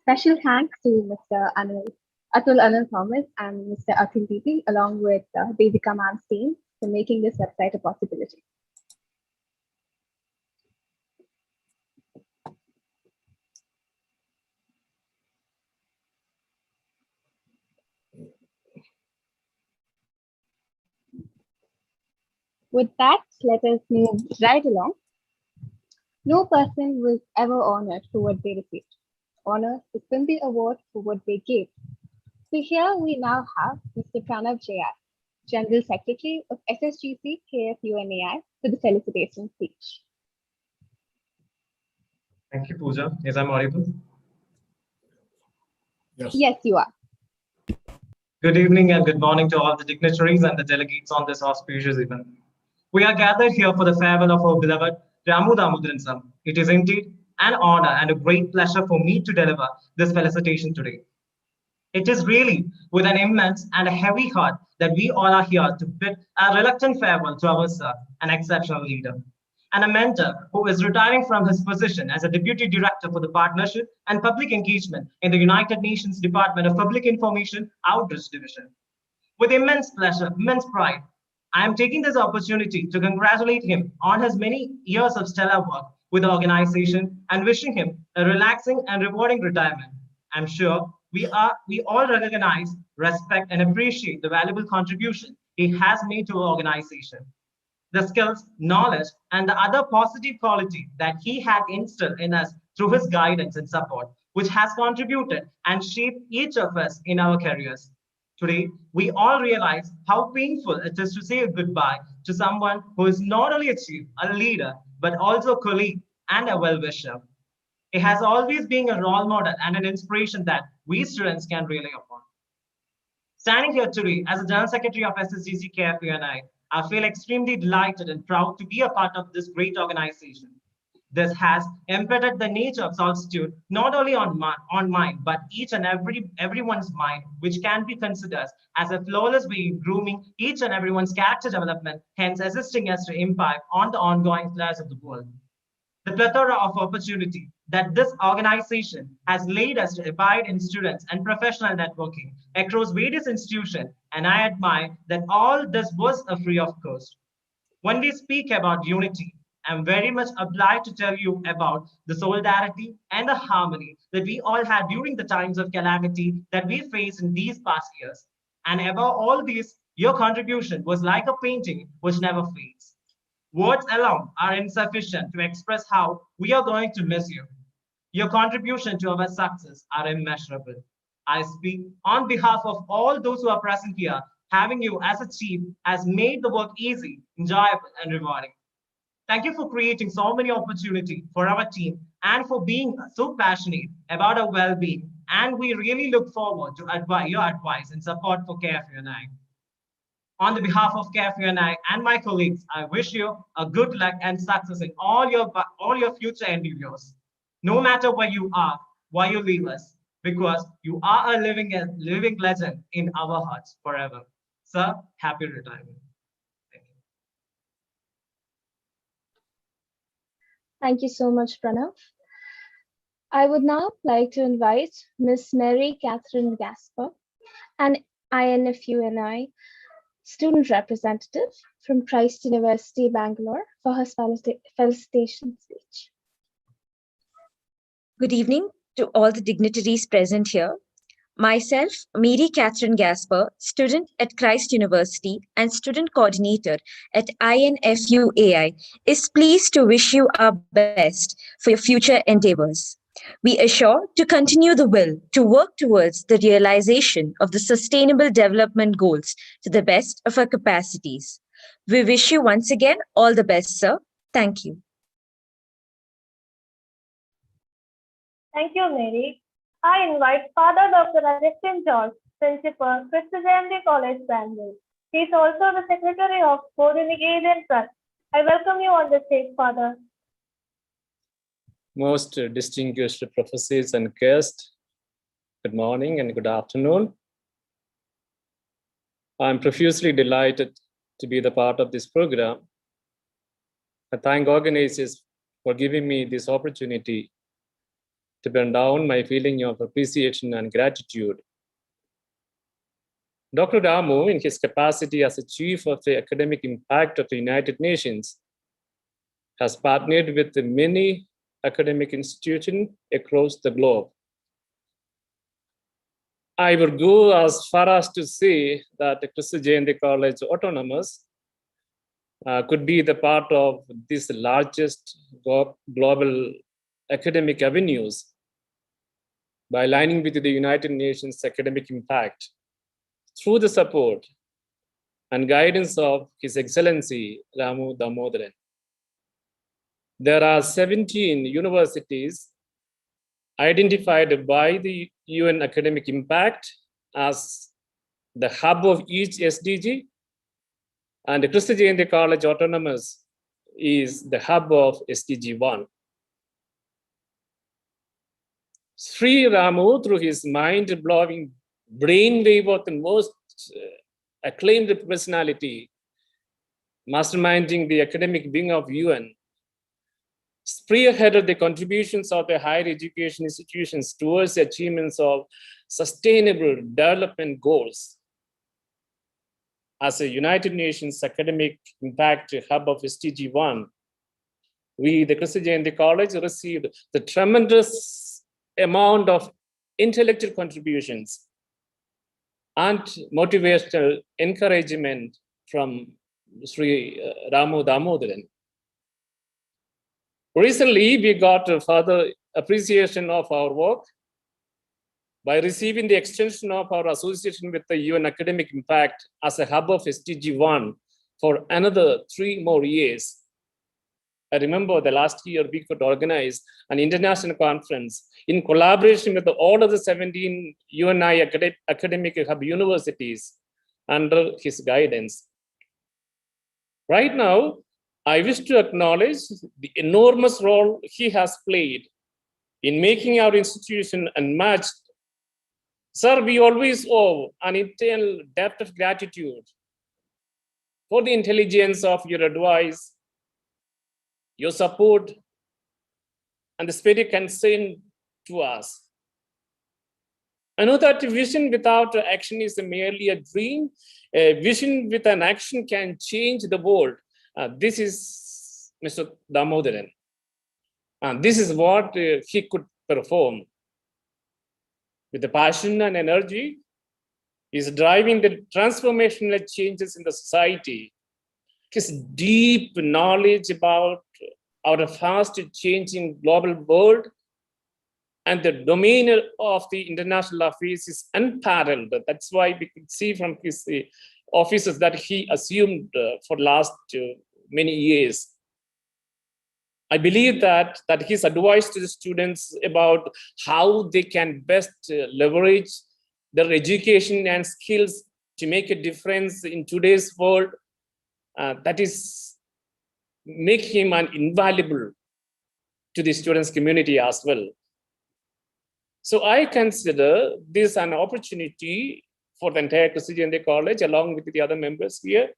Special thanks to Mr. Atul Anil Thomas and Mr. Akhil Diti, along with Devika Ma'am's team, for making this website a possibility. With that, let us move right along. No person was ever honored for what they received. honor the Sindhi Award for what they gave. So here we now have Mr. Pranav Jayar, General Secretary of SSGC KFUNAI, for the felicitation speech. Thank you, Pooja. Is I'm audible? Yes, you are. Good evening and good morning to all the dignitaries and the delegates on this auspicious event. We are gathered here for the farewell of our beloved Ramu Damodaran Farewell. It is indeed an honor and a great pleasure for me to deliver this felicitation today. It is really with an immense and a heavy heart that we all are here to bid a reluctant farewell to our sir, an exceptional leader, and a mentor who is retiring from his position as a Deputy Director for the Partnership and Public Engagement in the United Nations Department of Public Information Outreach Division. With immense pleasure, immense pride, I am taking this opportunity to congratulate him on his many years of stellar work with the organization and wishing him a relaxing and rewarding retirement. I'm sure we all recognize, respect, and appreciate the valuable contribution he has made to our organization. The skills, knowledge, and the other positive quality that he had instilled in us through his guidance and support, which has contributed and shaped each of us in our careers. Today, we all realize how painful it is to say a goodbye to someone who is not only a chief, a leader, but also a colleague and a well-wisher. It has always been a role model and an inspiration that we students can rely upon. Standing here today as a General Secretary of SSGC KFUNI, I feel extremely delighted and proud to be a part of this great organization. This has embedded the nature of solitude not only on mine, but each and everyone's mind, which can be considered as a flawless way in grooming each and everyone's character development, hence assisting us to impact on the ongoing affairs of the world. The plethora of opportunity that this organization has laid us to abide in students and professional networking across various institutions, and I admire that all this was free of cost. When we speak about unity, I'm very much obliged to tell you about the solidarity and the harmony that we all had during the times of calamity that we faced in these past years. And above all this, your contribution was like a painting which never fades. Words alone are insufficient to express how we are going to miss you. Your contribution to our success are immeasurable. I speak on behalf of all those who are present here. Having you as a chief has made the work easy, enjoyable, and rewarding. Thank you for creating so many opportunities for our team and for being so passionate about our well-being. And we really look forward to your advice and support for KFUNI. On the behalf of KFUNI and my colleagues, I wish you a good luck and success in all your future endeavors. No matter where you are, why you leave us, because you are a living legend in our hearts forever. Sir, happy retirement. Thank you so much, Pranav. I would now like to invite Ms. Mary Catherine Gasper, an INFUNI student representative from Christ University, Bangalore, for her felicitation speech. Good evening to all the dignitaries present here. Myself, Mary Catherine Gasper, student at Christ University and student coordinator at INFUAI, is pleased to wish you our best for your future endeavors. We assure to continue the will to work towards the realization of the Sustainable Development Goals to the best of our capacities. We wish you once again all the best, sir. Thank you. Thank you, Mary. I invite Father Dr. Agustin George, Principal, Christ Jayanti College, Bangalore. He is also the Secretary of Bodhinicayan Trust. I welcome you on the stage, Father. Most distinguished professors and guests, good morning and good afternoon. I'm profusely delighted to be the part of this program. I thank organizers for giving me this opportunity to bring down my feeling of appreciation and gratitude. Dr. Ramu, in his capacity as the Chief of the Academic Impact of the United Nations, has partnered with many academic institutions across the globe. I would go as far as to say that the Christ Jayanti College Autonomous could be the part of this largest global academic avenues by aligning with the United Nations academic impact through the support and guidance of His Excellency Ramu Damodaran. There are 17 universities identified by the UN academic impact as the hub of each SDG, and the Christy Jayanti College Autonomous is the hub of SDG 1. Sri Ramu, through his mind-blowing brainwave of the most acclaimed personality, masterminding the academic wing of UN, spearheaded the contributions of the higher education institutions towards the achievements of sustainable development goals. As a United Nations academic impact hub of SDG 1, we, the Christy Jayanti College, received the tremendous amount of intellectual contributions and motivational encouragement from Sri Ramu Damodaran. Recently, we got a further appreciation of our work by receiving the extension of our association with the UN academic impact as a hub of SDG 1 for another 3 more years. I remember the last year we could organize an international conference in collaboration with all of the 17 UNI academic hub universities under his guidance. Right now, I wish to acknowledge the enormous role he has played in making our institution unmatched. Sir, we always owe an eternal debt of gratitude for the intelligence of your advice, your support, and the spirit concerned to us. I know that vision without action is merely a dream. A vision with an action can change the world. This is Mr. Damodaran. This is what he could perform. With the passion and energy, he's driving the transformational changes in the society. His deep knowledge about our fast changing global world and the domain of the international affairs is unparalleled. That's why we could see from his offices that he assumed for last many years. I believe that his advice to the students about how they can best leverage their education and skills to make a difference in today's world, that is make him an invaluable to the students community as well. So I consider this an opportunity for the entire Christy Jayanti College, along with the other members here,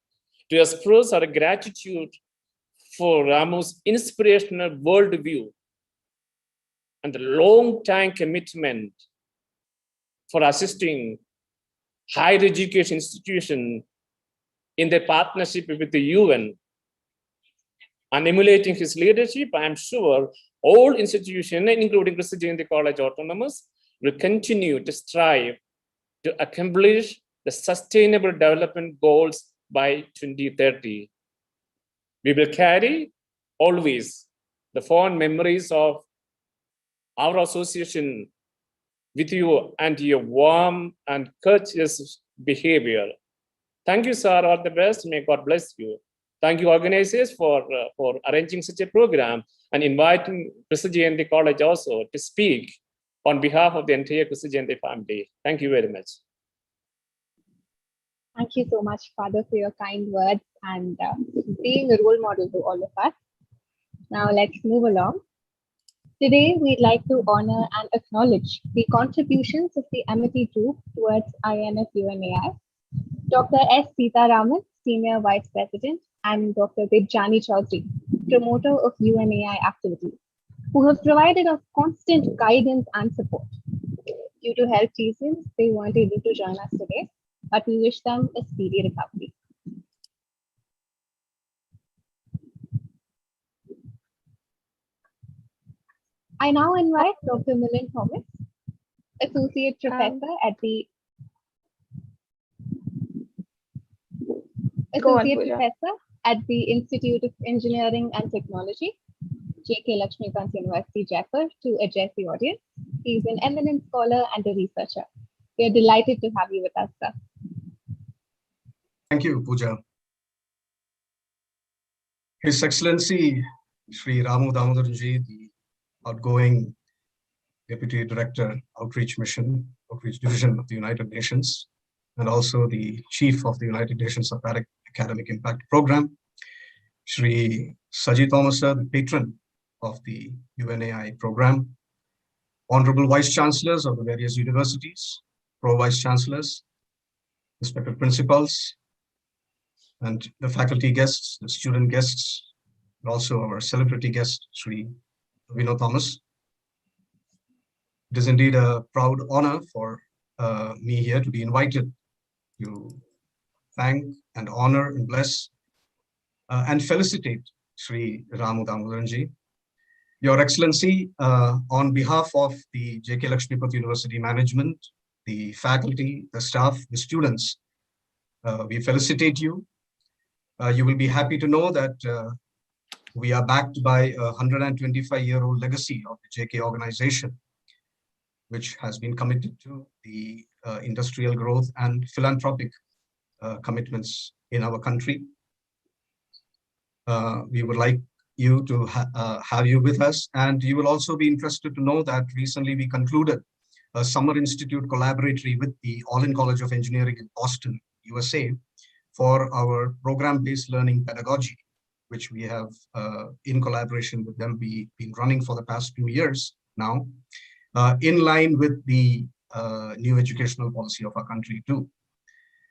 to express our gratitude for Ramu's inspirational worldview and the long-time commitment for assisting higher education institutions in their partnership with the UN. And emulating his leadership, I am sure all institutions, including Christy Jayanti College Autonomous, will continue to strive to accomplish the sustainable development goals by 2030. We will carry always the fond memories of our association with you and your warm and courteous behavior. Thank you, sir. All the best. May God bless you. Thank you, organizers, for arranging such a program and inviting Christy Jayanti College also to speak on behalf of the entire Christy Jayanti family. Thank you very much. Thank you so much, Father, for your kind words and being a role model to all of us. Now let's move along. Today, we'd like to honor and acknowledge the contributions of the Amity Group towards INF UNAI, Dr. S. Sitaraman, Senior Vice President, and Dr. Debjani Chaudhary, promoter of UNAI activities, who have provided us constant guidance and support. Due to health reasons, they weren't able to join us today, but we wish them a speedy recovery. I now invite Dr. Milind Thomas, Associate Professor at the Institute of Engineering and Technology, J.K. Lakshmikant University, Jaipur, to address the audience. He is an eminent scholar and a researcher. We are delighted to have you with us, sir. Thank you, Pooja. His Excellency Shri Ramu Damodaran Ji, the outgoing Deputy Director, Outreach Division of the United Nations, and also the Chief of the United Nations Academic Impact Program, Shri Saji Thomas, sir, the patron of the UNAI program, Honorable Vice Chancellors of the various universities, Pro-Vice Chancellors, respected principals, and the faculty guests, the student guests, and also our celebrity guest, Shri Vinod Thomas. It is indeed a proud honor for me here to be invited to thank and honor and bless and felicitate Shri Ramu Damodaran Ji. Your Excellency, on behalf of the J.K. Lakshmipat University management, the faculty, the staff, the students, we felicitate you. You will be happy to know that we are backed by a 125-year-old legacy of the JK organization, which has been committed to the industrial growth and philanthropic commitments in our country. We would like you to have you with us, and you will also be interested to know that recently we concluded a Summer Institute collaboratory with the All-in College of Engineering in Boston, USA, for our program-based learning pedagogy, which we have, in collaboration with them, been running for the past 2 years now, in line with the new educational policy of our country too.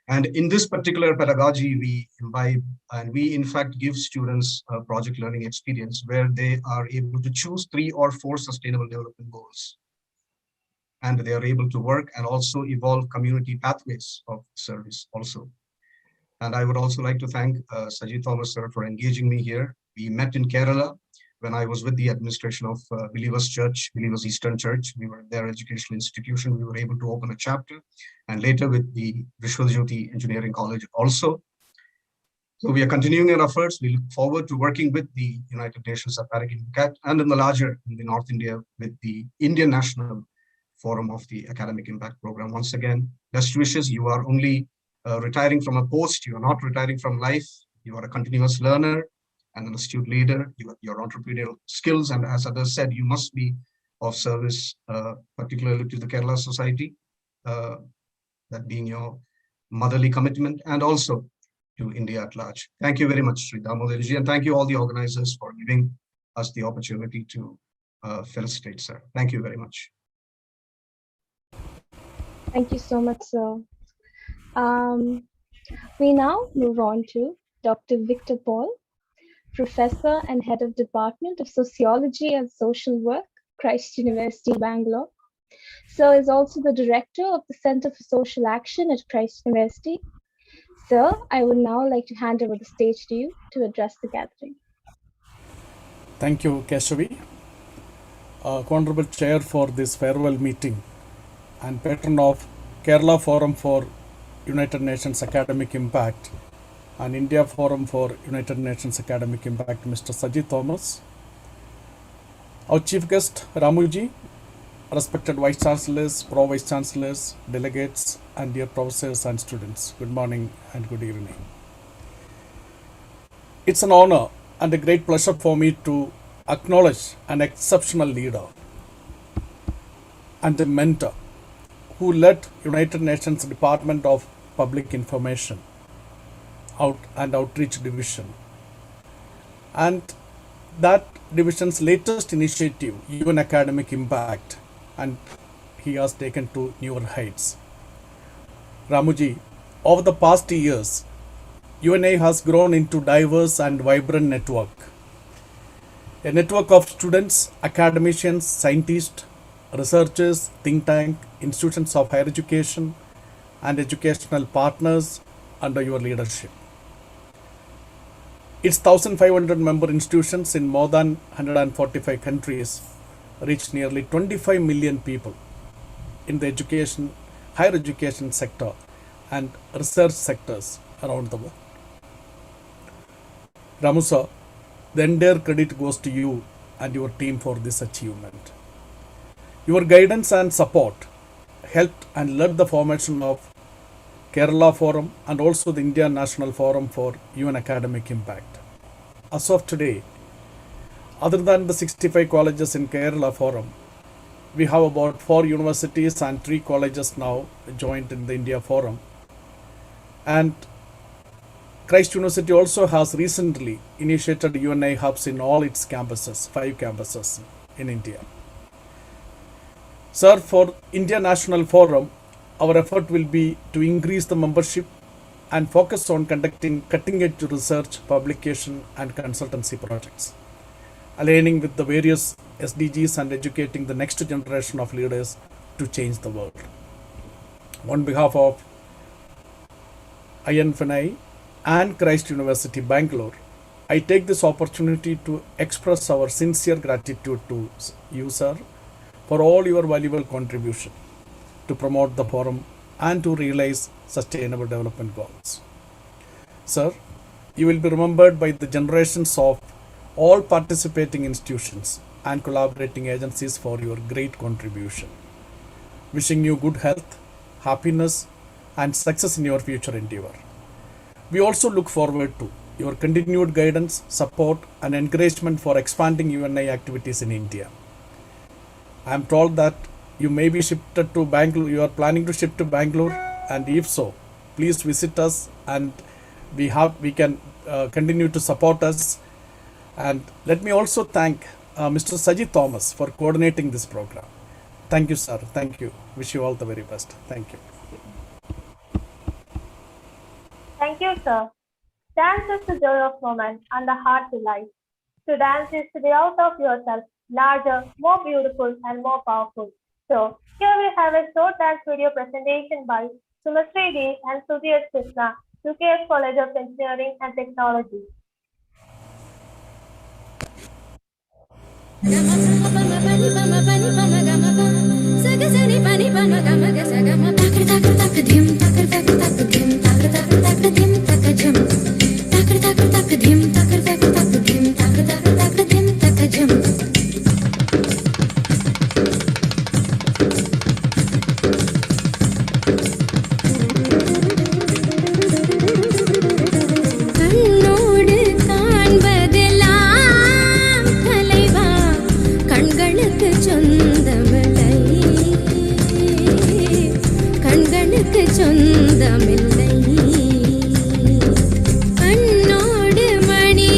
And in this particular pedagogy, we imbibe and we in fact give students a project learning experience where they are able to choose 3 or 4 sustainable development goals. And they are able to work and also evolve community pathways of service also. And I would also like to thank Saji Thomas, sir, for engaging me here. We met in Kerala when I was with the administration of Believers Church, Believers Eastern Church. We were their educational institution. We were able to open a chapter, and later with the Vishwajyoti Engineering College also. So we are continuing our efforts. We look forward to working with the United Nations Academic Impact and in the larger, in the North India, with the Indian National Forum of the Academic Impact Program. Once again, best wishes. You are only retiring from a post. You are not retiring from life. You are a continuous learner and an astute leader. Your entrepreneurial skills, and as others said, you must be of service, particularly to the Kerala society, that being your motherly commitment, and also to India at large. Thank you very much, Sri Damodaran Ji, and thank you all the organizers for giving us the opportunity to felicitate, sir. Thank you very much. Thank you so much, sir. We now move on to Dr. Victor Paul, Professor and Head of Department of Sociology and Social Work, Christ University, Bangalore. Sir is also the Director of the Center for Social Action at Christ University. Sir, I would now like to hand over the stage to you to address the gathering. Thank you, Keshavi. Honorable Chair for this farewell meeting and patron of Kerala Forum for United Nations Academic Impact and India Forum for United Nations Academic Impact, Mr. Saji Thomas. Our Chief Guest, Ramuji, respected Vice Chancellors, Pro-Vice Chancellors, delegates, and dear professors and students. Good morning and good evening. It's an honor and a great pleasure for me to acknowledge an exceptional leader and a mentor who led United Nations Department of Public Information and Outreach Division, and that division's latest initiative, UN Academic Impact, and he has taken to newer heights. Ramuji, over the past years, UNA has grown into diverse and vibrant network. A network of students, academicians, scientists, researchers, think tank, institutions of higher education, and educational partners under your leadership. Its 1,500 member institutions in more than 145 countries reach nearly 25 million people in the education, higher education sector and research sectors around the world. Ramu sir, the entire credit goes to you and your team for this achievement. Your guidance and support helped and led the formation of Kerala Forum and also the India National Forum for UN Academic Impact. As of today, other than the 65 colleges in Kerala Forum, we have about 4 universities and 3 colleges now joined in the India Forum. And Christ University also has recently initiated UNI hubs in all its campuses, 5 campuses in India. Sir, for India National Forum, our effort will be to increase the membership and focus on conducting cutting-edge research, publication and consultancy projects, aligning with the various SDGs and educating the next generation of leaders to change the world. On behalf of INFNI and Christ University, Bangalore, I take this opportunity to express our sincere gratitude to you, sir, for all your valuable contribution to promote the forum and to realize sustainable development goals. Sir, you will be remembered by the generations of all participating institutions and collaborating agencies for your great contribution. Wishing you good health, happiness, and success in your future endeavor. We also look forward to your continued guidance, support, and encouragement for expanding UNI activities in India. I am told that you may be shifted to Bangalore, you are planning to shift to Bangalore, and if so, please visit us and we can continue to support us. And let me also thank Mr. Saji Thomas for coordinating this program. Thank you, sir. Thank you. Wish you all the very best. Thank you. Thank you, sir. Dance is the joy of moment and the heart to life. To dance is to be out of yourself, larger, more beautiful, and more powerful. So, here we have a short dance video presentation by Sumasri D and Sudhir Krishna, UKS College of Engineering and Technology. கண்ணோடு காண்பதெல்லாம் தலைவா கண்களுக்கு சொந்தமில்லை கண்களுக்கு சொந்தமில்லை கண்ணோடு மணியானாயதனால்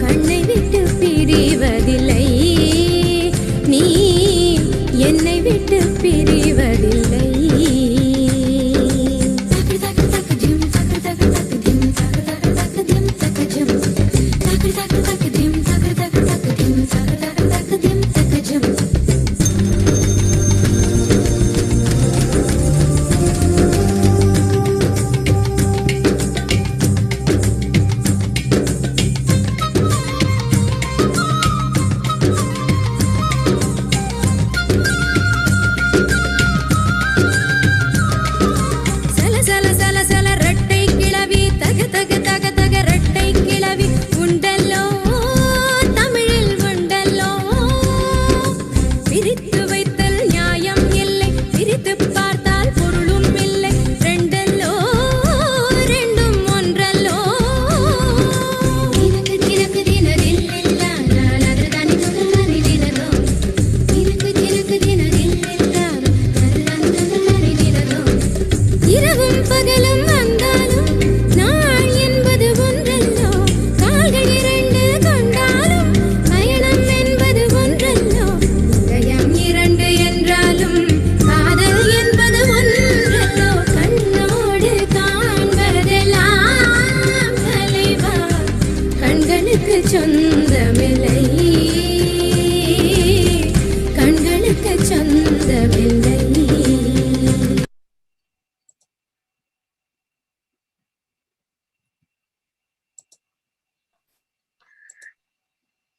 கண்ணை விட்டு பிரிவதில்லை நீ என்னை விட்டு பிரிவதில்லை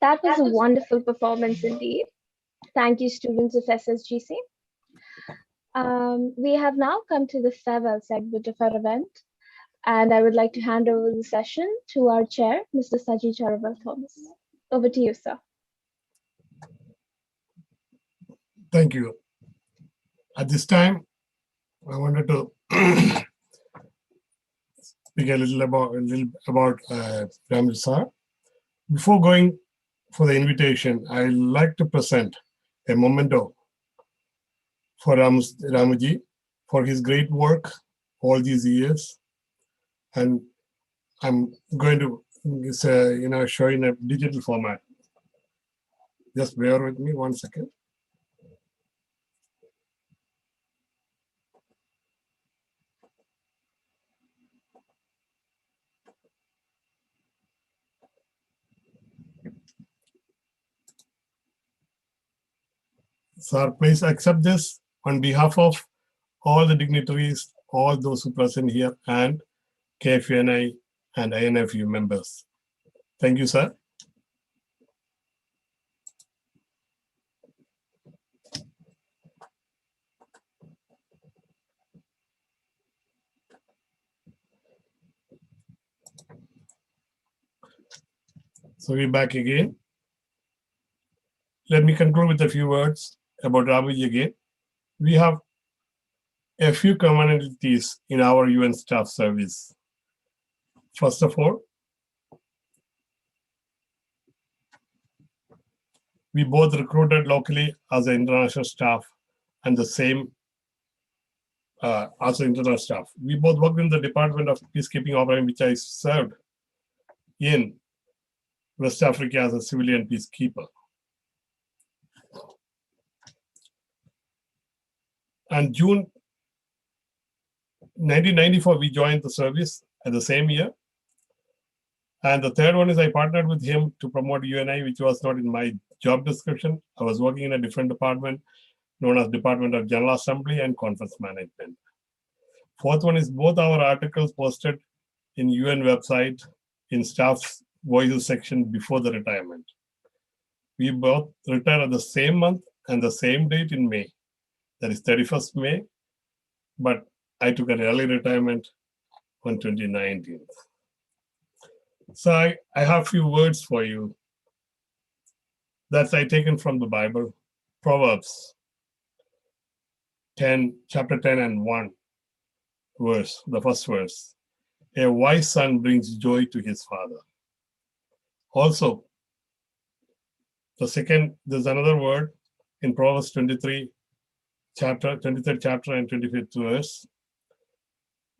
That was a wonderful performance indeed. Thank you, students of SSGC. We have now come to the farewell segment of our event, and I would like to hand over the session to our chair, Mr. Saji Charaval Thomas. Over to you, sir. Thank you. At this time, I wanted to speak a little about Ramu sir. Before going for the invitation, I'd like to present a memento for Ramuji for his great work all these years, and I'm going to show in a digital format. Just bear with me 1 second. Sir, please accept this on behalf of all the dignitaries, all those who present here, and KFNI and INFU members. Thank you, sir. So we're back again. Let me conclude with a few words about Ramuji again. We have a few commonalities in our UN staff service. First of all, we both recruited locally as an international staff and the same as international staff. We both worked in the Department of Peacekeeping Operation, which I served in West Africa as a civilian peacekeeper. And June 1994, we joined the service at the same year. And the third one is I partnered with him to promote UNI, which was not in my job description. I was working in a different department known as Department of General Assembly and Conference Management. Fourth one is both our articles posted in UN website in staff's voices section before the retirement. We both retired at the same month and the same date in May. That is 31st May, but I took an early retirement on 2019. So I have a few words for you that I taken from the Bible, Proverbs 10, chapter 10 and 1 verse, the first verse. A wise son brings joy to his father. Also, there's another word in Proverbs 23rd chapter and 25th verse.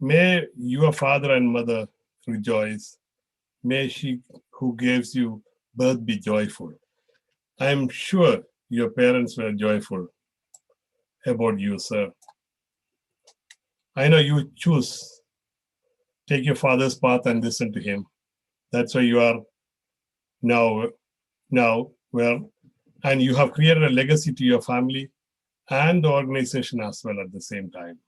May your father and mother rejoice. May she who gives you birth be joyful. I am sure your parents were joyful about you, sir. I know you choose. Take your father's path and listen to him. That's why you are now well, and you have created a legacy to your family and the organization as well at the same time.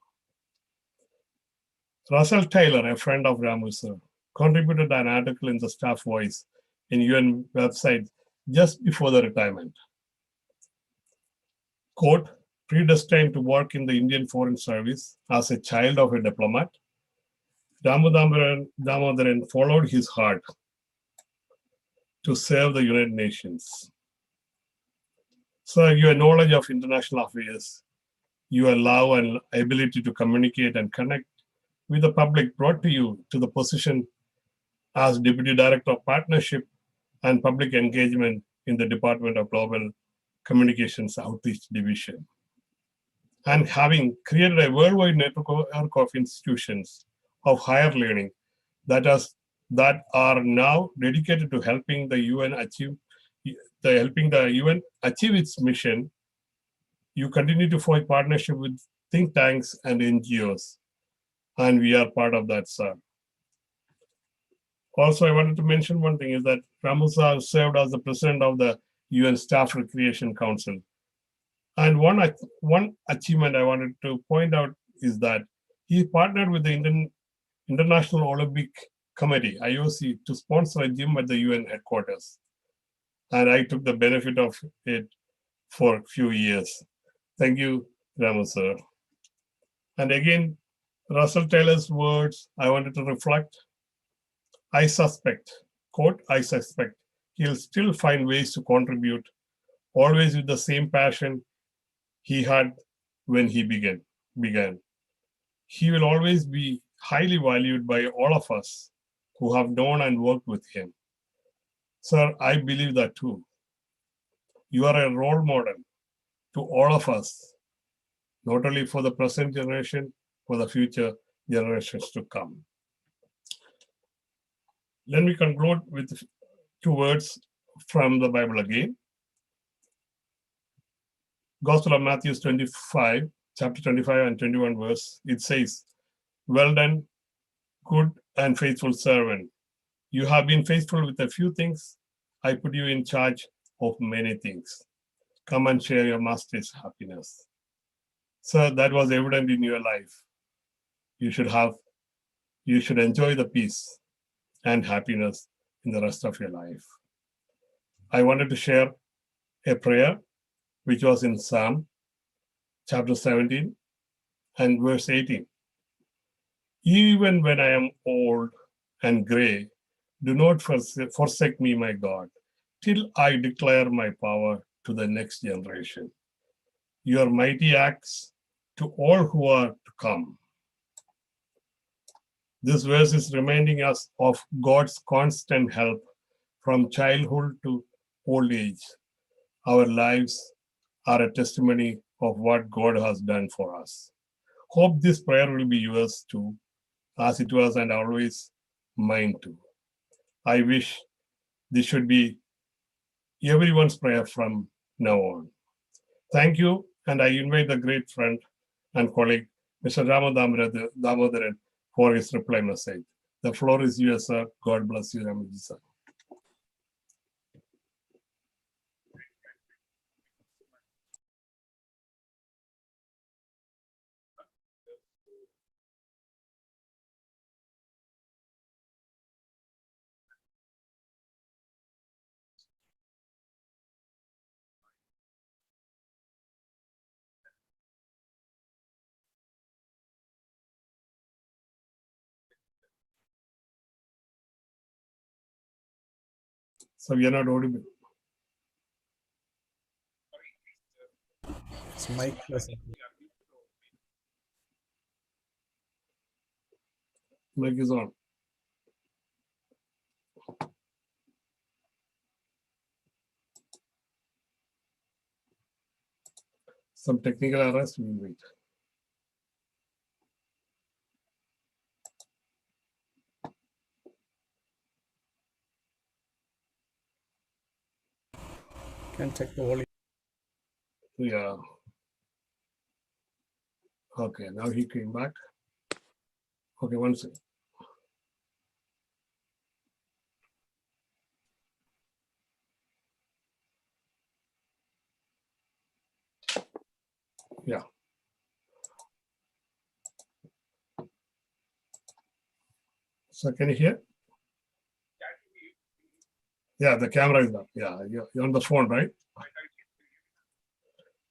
Russell Taylor, a friend of Ramu sir, contributed an article in the staff voice in UN website just before the retirement. Quote, predestined to work in the Indian Foreign Service as a child of a diplomat, Ramu Damodaran followed his heart to serve the United Nations. So your knowledge of international affairs, your love and ability to communicate and connect with the public brought to you to the position as Deputy Director of Partnership and Public Engagement in the Department of Global Communications Outreach Division. And having created a worldwide network of institutions of higher learning that are now dedicated to helping the UN achieve its mission, you continue to forge partnership with think tanks and NGOs, and we are part of that, sir. Also, I wanted to mention one thing is that Ramu sir served as the president of the UN Staff Recreation Council. And one achievement I wanted to point out is that he partnered with the International Olympic Committee, IOC, to sponsor a gym at the UN headquarters. And I took the benefit of it for a few years. Thank you, Ramu sir. And again, Russell Taylor's words, I wanted to reflect. I suspect, quote, I suspect, he'll still find ways to contribute, always with the same passion he had when he began. He will always be highly valued by all of us who have known and worked with him. Sir, I believe that too. You are a role model to all of us, not only for the present generation, for the future generations to come. Let me conclude with 2 words from the Bible again. Gospel of Matthew 25, chapter 25 and 21 verse, it says, "Well done, good and faithful servant. You have been faithful with a few things. I put you in charge of many things. Come and share your master's happiness." Sir, that was evident in your life. You should enjoy the peace and happiness in the rest of your life. I wanted to share a prayer which was in Psalm chapter 17 and verse 18. "Even when I am old and gray, do not forsake me, my God, till I declare my power to the next generation. Your mighty acts to all who are to come." This verse is reminding us of God's constant help from childhood to old age. Our lives are a testimony of what God has done for us. Hope this prayer will be yours too, as it was and always mine too. I wish this should be everyone's prayer from now on. Thank you, and I invite the great friend and colleague, Mr. Ramu Damodaran, for his reply message. The floor is yours, sir. God bless you, Ramuji, sir. So we are not audible. It's mic plus. Mic is on. Some technical errors, we will wait. Can check the volume. Yeah. Okay, now he came back. Okay, one second. Yeah. So can you hear? Yeah, the camera is up. Yeah, you're on the phone, right?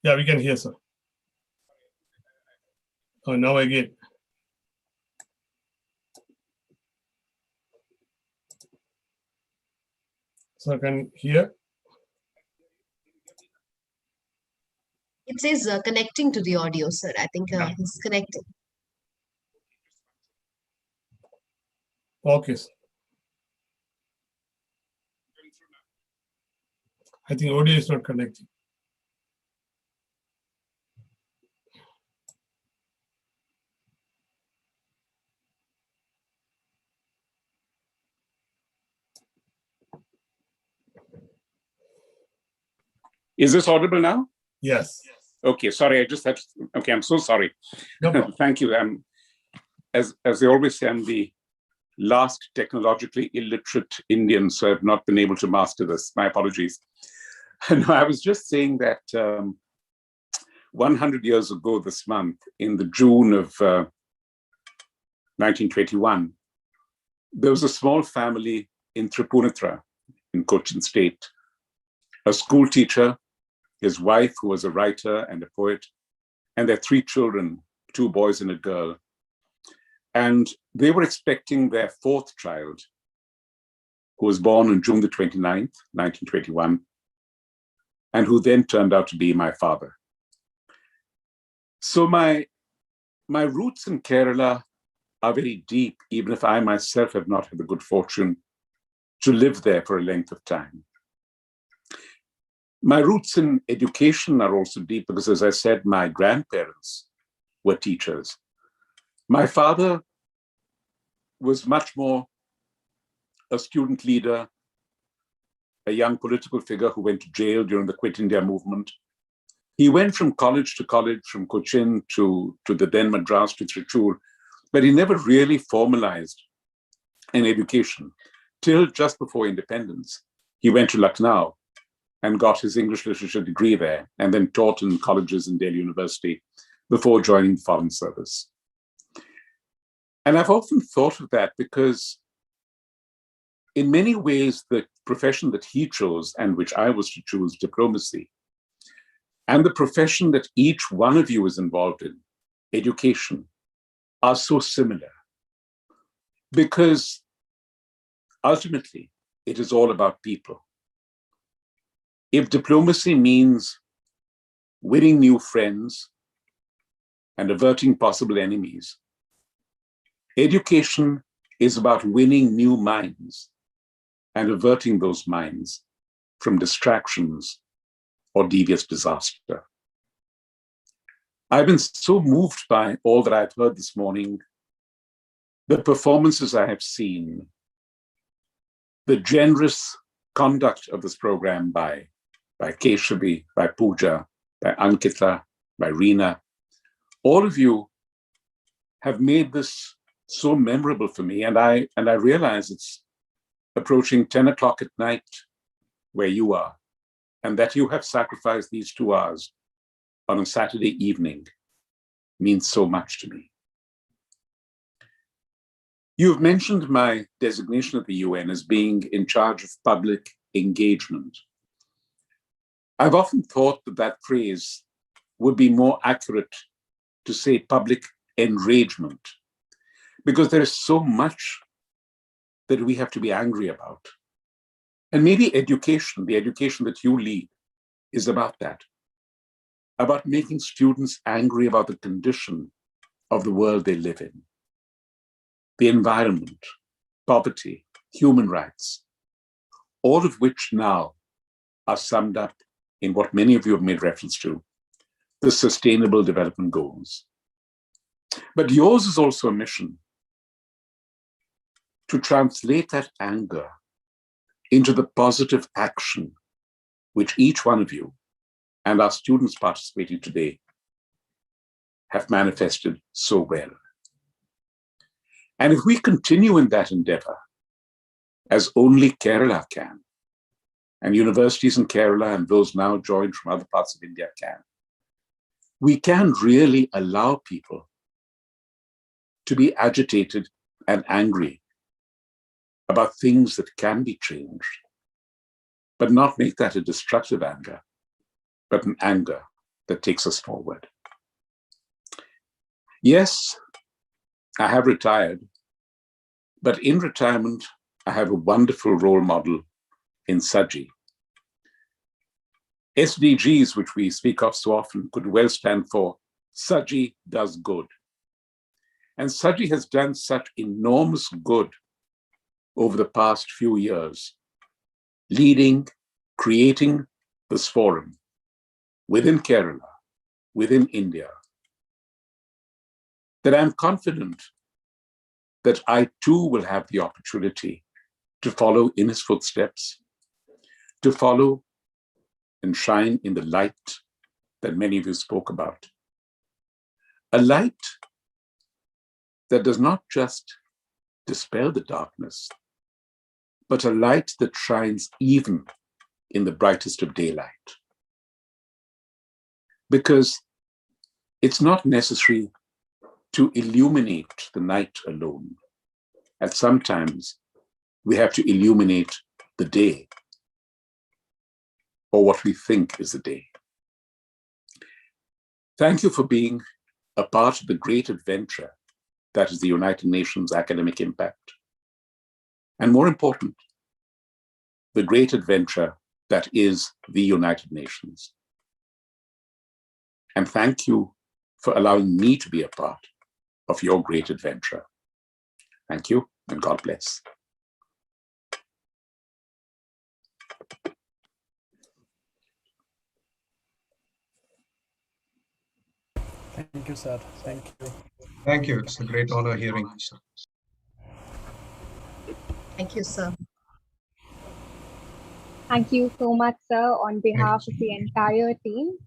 Yeah, we can hear, sir. Oh, now again. So can you hear? It says connecting to the audio, sir. I think he's connected. Okay, sir. I think audio is not connecting. Is this audible now? Yes. Okay, sorry, I just had to, okay, I'm so sorry. No Thank you. As they always say, I'm the last technologically illiterate Indian, so I've not been able to master this. My apologies. No, I was just saying that 100 years ago this month, in the June of 1921, there was a small family in Tripunithra in Cochin State. A school teacher, his wife, who was a writer and a poet, and their 3 children, 2 boys and a girl. And they were expecting their 4th child, who was born on June the 29th, 1921, and who then turned out to be my father. So my roots in Kerala are very deep, even if I myself have not had the good fortune to live there for a length of time. My roots in education are also deep because, as I said, my grandparents were teachers. My father was much more a student leader, a young political figure who went to jail during the Quit India movement. He went from college to college, from Cochin to the then Madras to Trichy, but he never really formalized an education till just before independence. He went to Lucknow and got his English literature degree there, and then taught in colleges in Delhi University before joining the Foreign Service. And I've often thought of that because in many ways, the profession that he chose and which I was to choose, diplomacy, and the profession that each one of you is involved in, education, are so similar. Because ultimately, it is all about people. If diplomacy means winning new friends and averting possible enemies, education is about winning new minds and averting those minds from distractions or devious disaster. I've been so moved by all that I've heard this morning, the performances I have seen, the generous conduct of this program by Keshavi, by Pooja, by Ankita, by Reena. All of you have made this so memorable for me, and I realize it's approaching 10 o'clock at night where you are, and that you have sacrificed these 2 hours on a Saturday evening means so much to me. You've mentioned my designation at the UN as being in charge of public engagement. I've often thought that that phrase would be more accurate to say public enragement, because there is so much that we have to be angry about. And maybe education, the education that you lead, is about that, about making students angry about the condition of the world they live in, the environment, poverty, human rights, all of which now are summed up in what many of you have made reference to, the Sustainable Development Goals. But yours is also a mission to translate that anger into the positive action which each one of you and our students participating today have manifested so well. And if we continue in that endeavor, as only Kerala can, and universities in Kerala and those now joined from other parts of India can, we can really allow people to be agitated and angry about things that can be changed, but not make that a destructive anger, but an anger that takes us forward. Yes, I have retired, but in retirement, I have a wonderful role model in Saji. SDGs, which we speak of so often, could well stand for Saji does good. And Saji has done such enormous good over the past few years, leading, creating this forum within Kerala, within India, that I'm confident that I too will have the opportunity to follow in his footsteps, to follow and shine in the light that many of you spoke about. A light that does not just dispel the darkness, but a light that shines even in the brightest of daylight. Because it's not necessary to illuminate the night alone. And sometimes we have to illuminate the day, or what we think is the day. Thank you for being a part of the great adventure that is the United Nations academic impact. And more important, the great adventure that is the United Nations. And thank you for allowing me to be a part of your great adventure. Thank you, and God bless. Thank you, sir. Thank you. Thank you. It's a great honor hearing you, sir. Thank you, sir. Thank you so much, sir, on behalf of the entire team.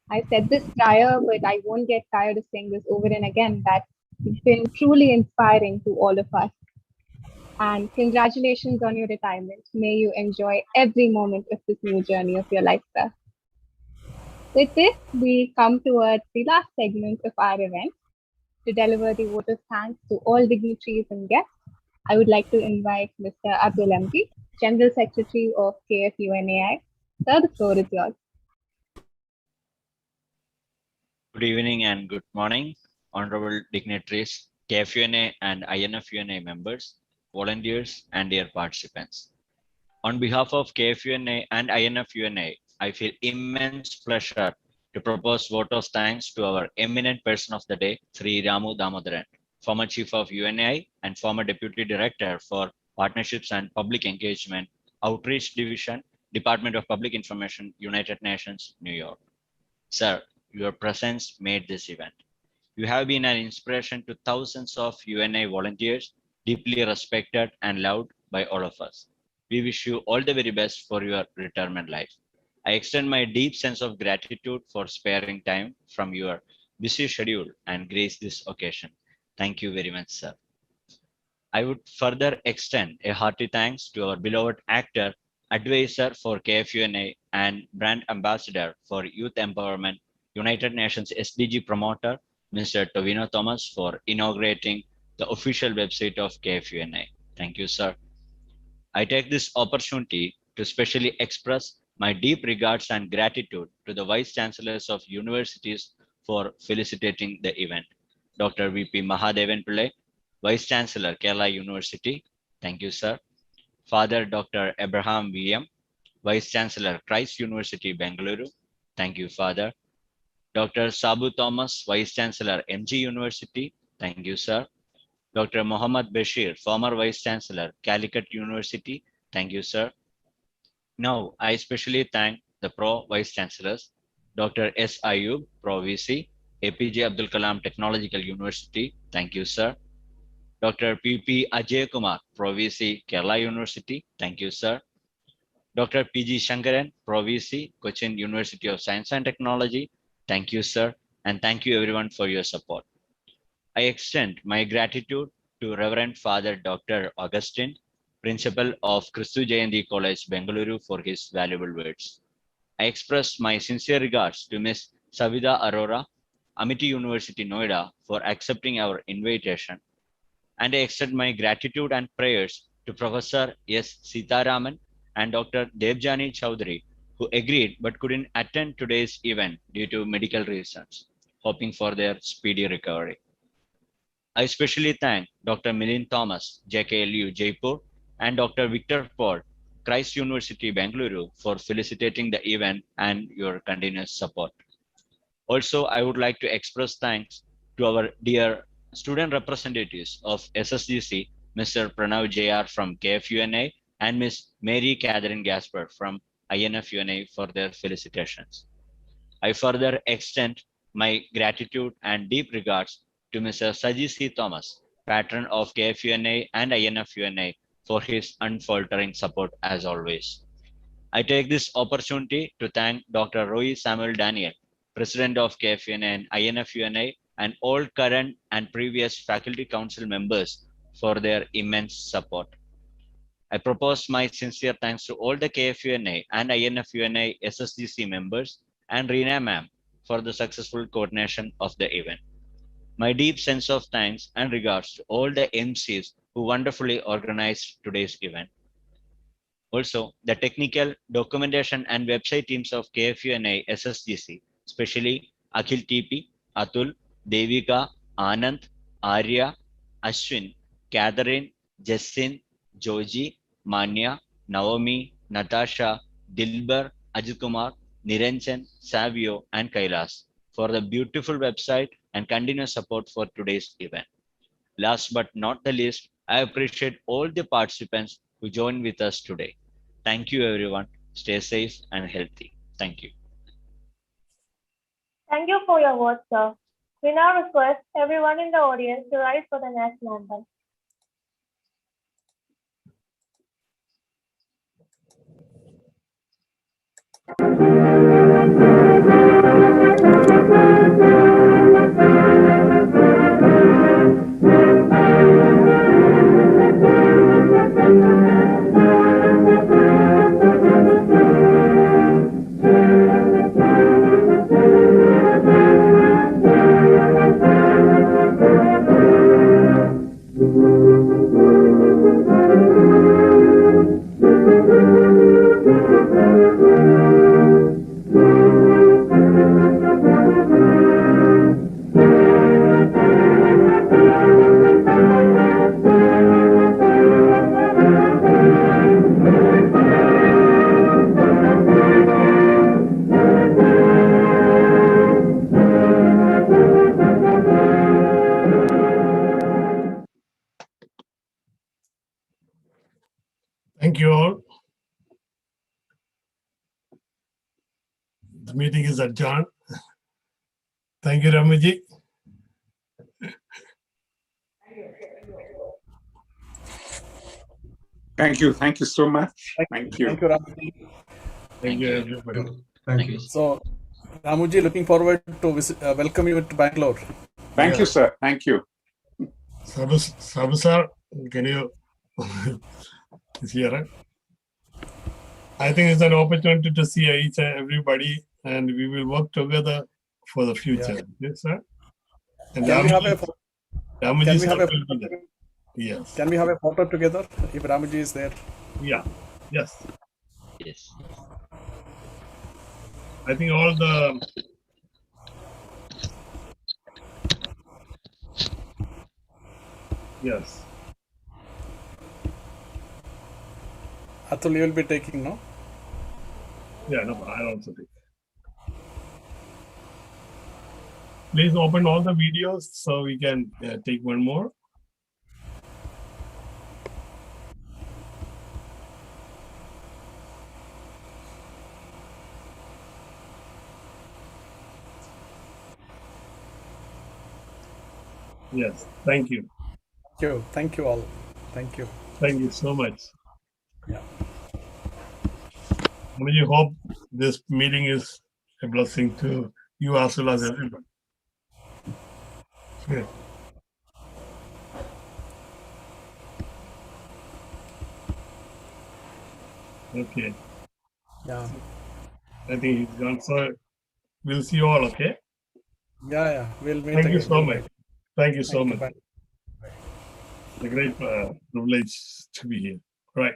I said this prior, but I won't get tired of saying this over and again, that you've been truly inspiring to all of us. And congratulations on your retirement. May you enjoy every moment of this new journey of your life, sir. With this, we come towards the last segment of our event. To deliver the vote of thanks to all dignitaries and guests, I would like to invite Mr. Abdul Amdi, General Secretary of KFUNAI. Sir, the floor is yours. Good evening and good morning, honorable dignitaries, KFUNA and INFUNA members, volunteers, and dear participants. On behalf of KFUNA and INFUNA, I feel immense pleasure to propose vote of thanks to our eminent person of the day, Sri Ramu Damodaran, former Chief of UNAI and former Deputy Director for Partnerships and Public Engagement, Outreach Division, Department of Public Information, United Nations, New York. Sir, your presence made this event. You have been an inspiration to thousands of UNI volunteers, deeply respected and loved by all of us. We wish you all the very best for your retirement life. I extend my deep sense of gratitude for sparing time from your busy schedule and grace this occasion. Thank you very much, sir. I would further extend a hearty thanks to our beloved actor, advisor for KFUNA, and brand ambassador for youth empowerment, United Nations SDG promoter, Mr. Tovino Thomas, for inaugurating the official website of KFUNA. Thank you, sir. I take this opportunity to specially express my deep regards and gratitude to the Vice Chancellors of universities for felicitating the event. Dr. VP Mahadevan Pillai, Vice Chancellor, Kerala University. Thank you, sir. Father Dr. Abraham VM, Vice Chancellor, Christ University, Bengaluru. Thank you, Father. Dr. Sabu Thomas, Vice Chancellor, MG University. Thank you, sir. Dr. Mohammad Bashir, former Vice Chancellor, Calicut University. Thank you, sir. Now, I especially thank the Pro Vice Chancellors, Dr. S. Ayub, Pro VC, APJ Abdul Kalam Technological University. Thank you, sir. Dr. PP Ajay Kumar, Pro VC, Kerala University. Thank you, sir. Dr. PG Shankaran, Pro VC, Cochin University of Science and Technology. Thank you, sir. And thank you everyone for your support. I extend my gratitude to Reverend Father Dr. Augustine, Principal of Christu Jayanti College, Bengaluru, for his valuable words. I express my sincere regards to Ms. Savida Arora, Amity University, Noida, for accepting our invitation. And I extend my gratitude and prayers to Professor S. Sitaraman and Dr. Devjani Chowdhury, who agreed but couldn't attend today's event due to medical reasons, hoping for their speedy recovery. I especially thank Dr. Milind Thomas, JKLU Jaipur, and Dr. Victor Paul, Christ University, Bengaluru, for felicitating the event and your continuous support. Also, I would like to express thanks to our dear student representatives of SSGC, Mr. Pranav JR from KFUNA and Ms. Mary Catherine Gasper from INFUNA for their felicitations. I further extend my gratitude and deep regards to Mr. Saji C. Thomas, patron of KFUNA and INFUNA, for his unfaltering support as always. I take this opportunity to thank Dr. Roy Samuel Daniel, President of KFUNA and INFUNA, and all current and previous faculty council members for their immense support. I propose my sincere thanks to all the KFUNA and INFUNA SSGC members and Reena ma'am for the successful coordination of the event. My deep sense of thanks and regards to all the MCs who wonderfully organized today's event. Also, the technical, documentation and website teams of KFUNA SSGC, especially Akhil TP, Atul, Devika, Anand, Arya, Ashwin, Catherine, Justin, Joji, Manya, Naomi, Natasha, Dilbar, Ajit Kumar, Niranjan, Savio, and Kailas for the beautiful website and continuous support for today's event. Last but not the least, I appreciate all the participants who joined with us today. Thank you, everyone. Stay safe and healthy. Thank you. Thank you for your words, sir. We now request everyone in the audience to rise for the national anthem. Thank you all. The meeting is adjourned. Thank you, Ramuji. Thank you. Thank you so much. Thank you. Thank you, Ramuji. Thank you, everybody. Thank you. So, Ramuji, looking forward to welcome you to Bangalore. Thank you, sir. Thank you. Sabu sir, can you is here? Right? I think it's an opportunity to see each and everybody, and we will work together for the future. Yeah. Yes, sir. And Can we have a Ramuji can we have sir a will be there. Yes. Can we have a photo together if Ramuji is there? Yeah. Yes. Yes. I think all the yes. Atul, you will be taking, no? Yeah, no, I'll also take. Please open all the videos so we can take one more. Yes, thank you. Thank you. Thank you all. Thank you. Thank you so much. Yeah. We hope this meeting is a blessing to you as well as everybody. Yeah. Okay. Yeah. I think he's gone. So we'll see you all, okay? Yeah. We'll meet Thank you again. so much. Thank you so much. Bye. It's a great privilege to be here. Right.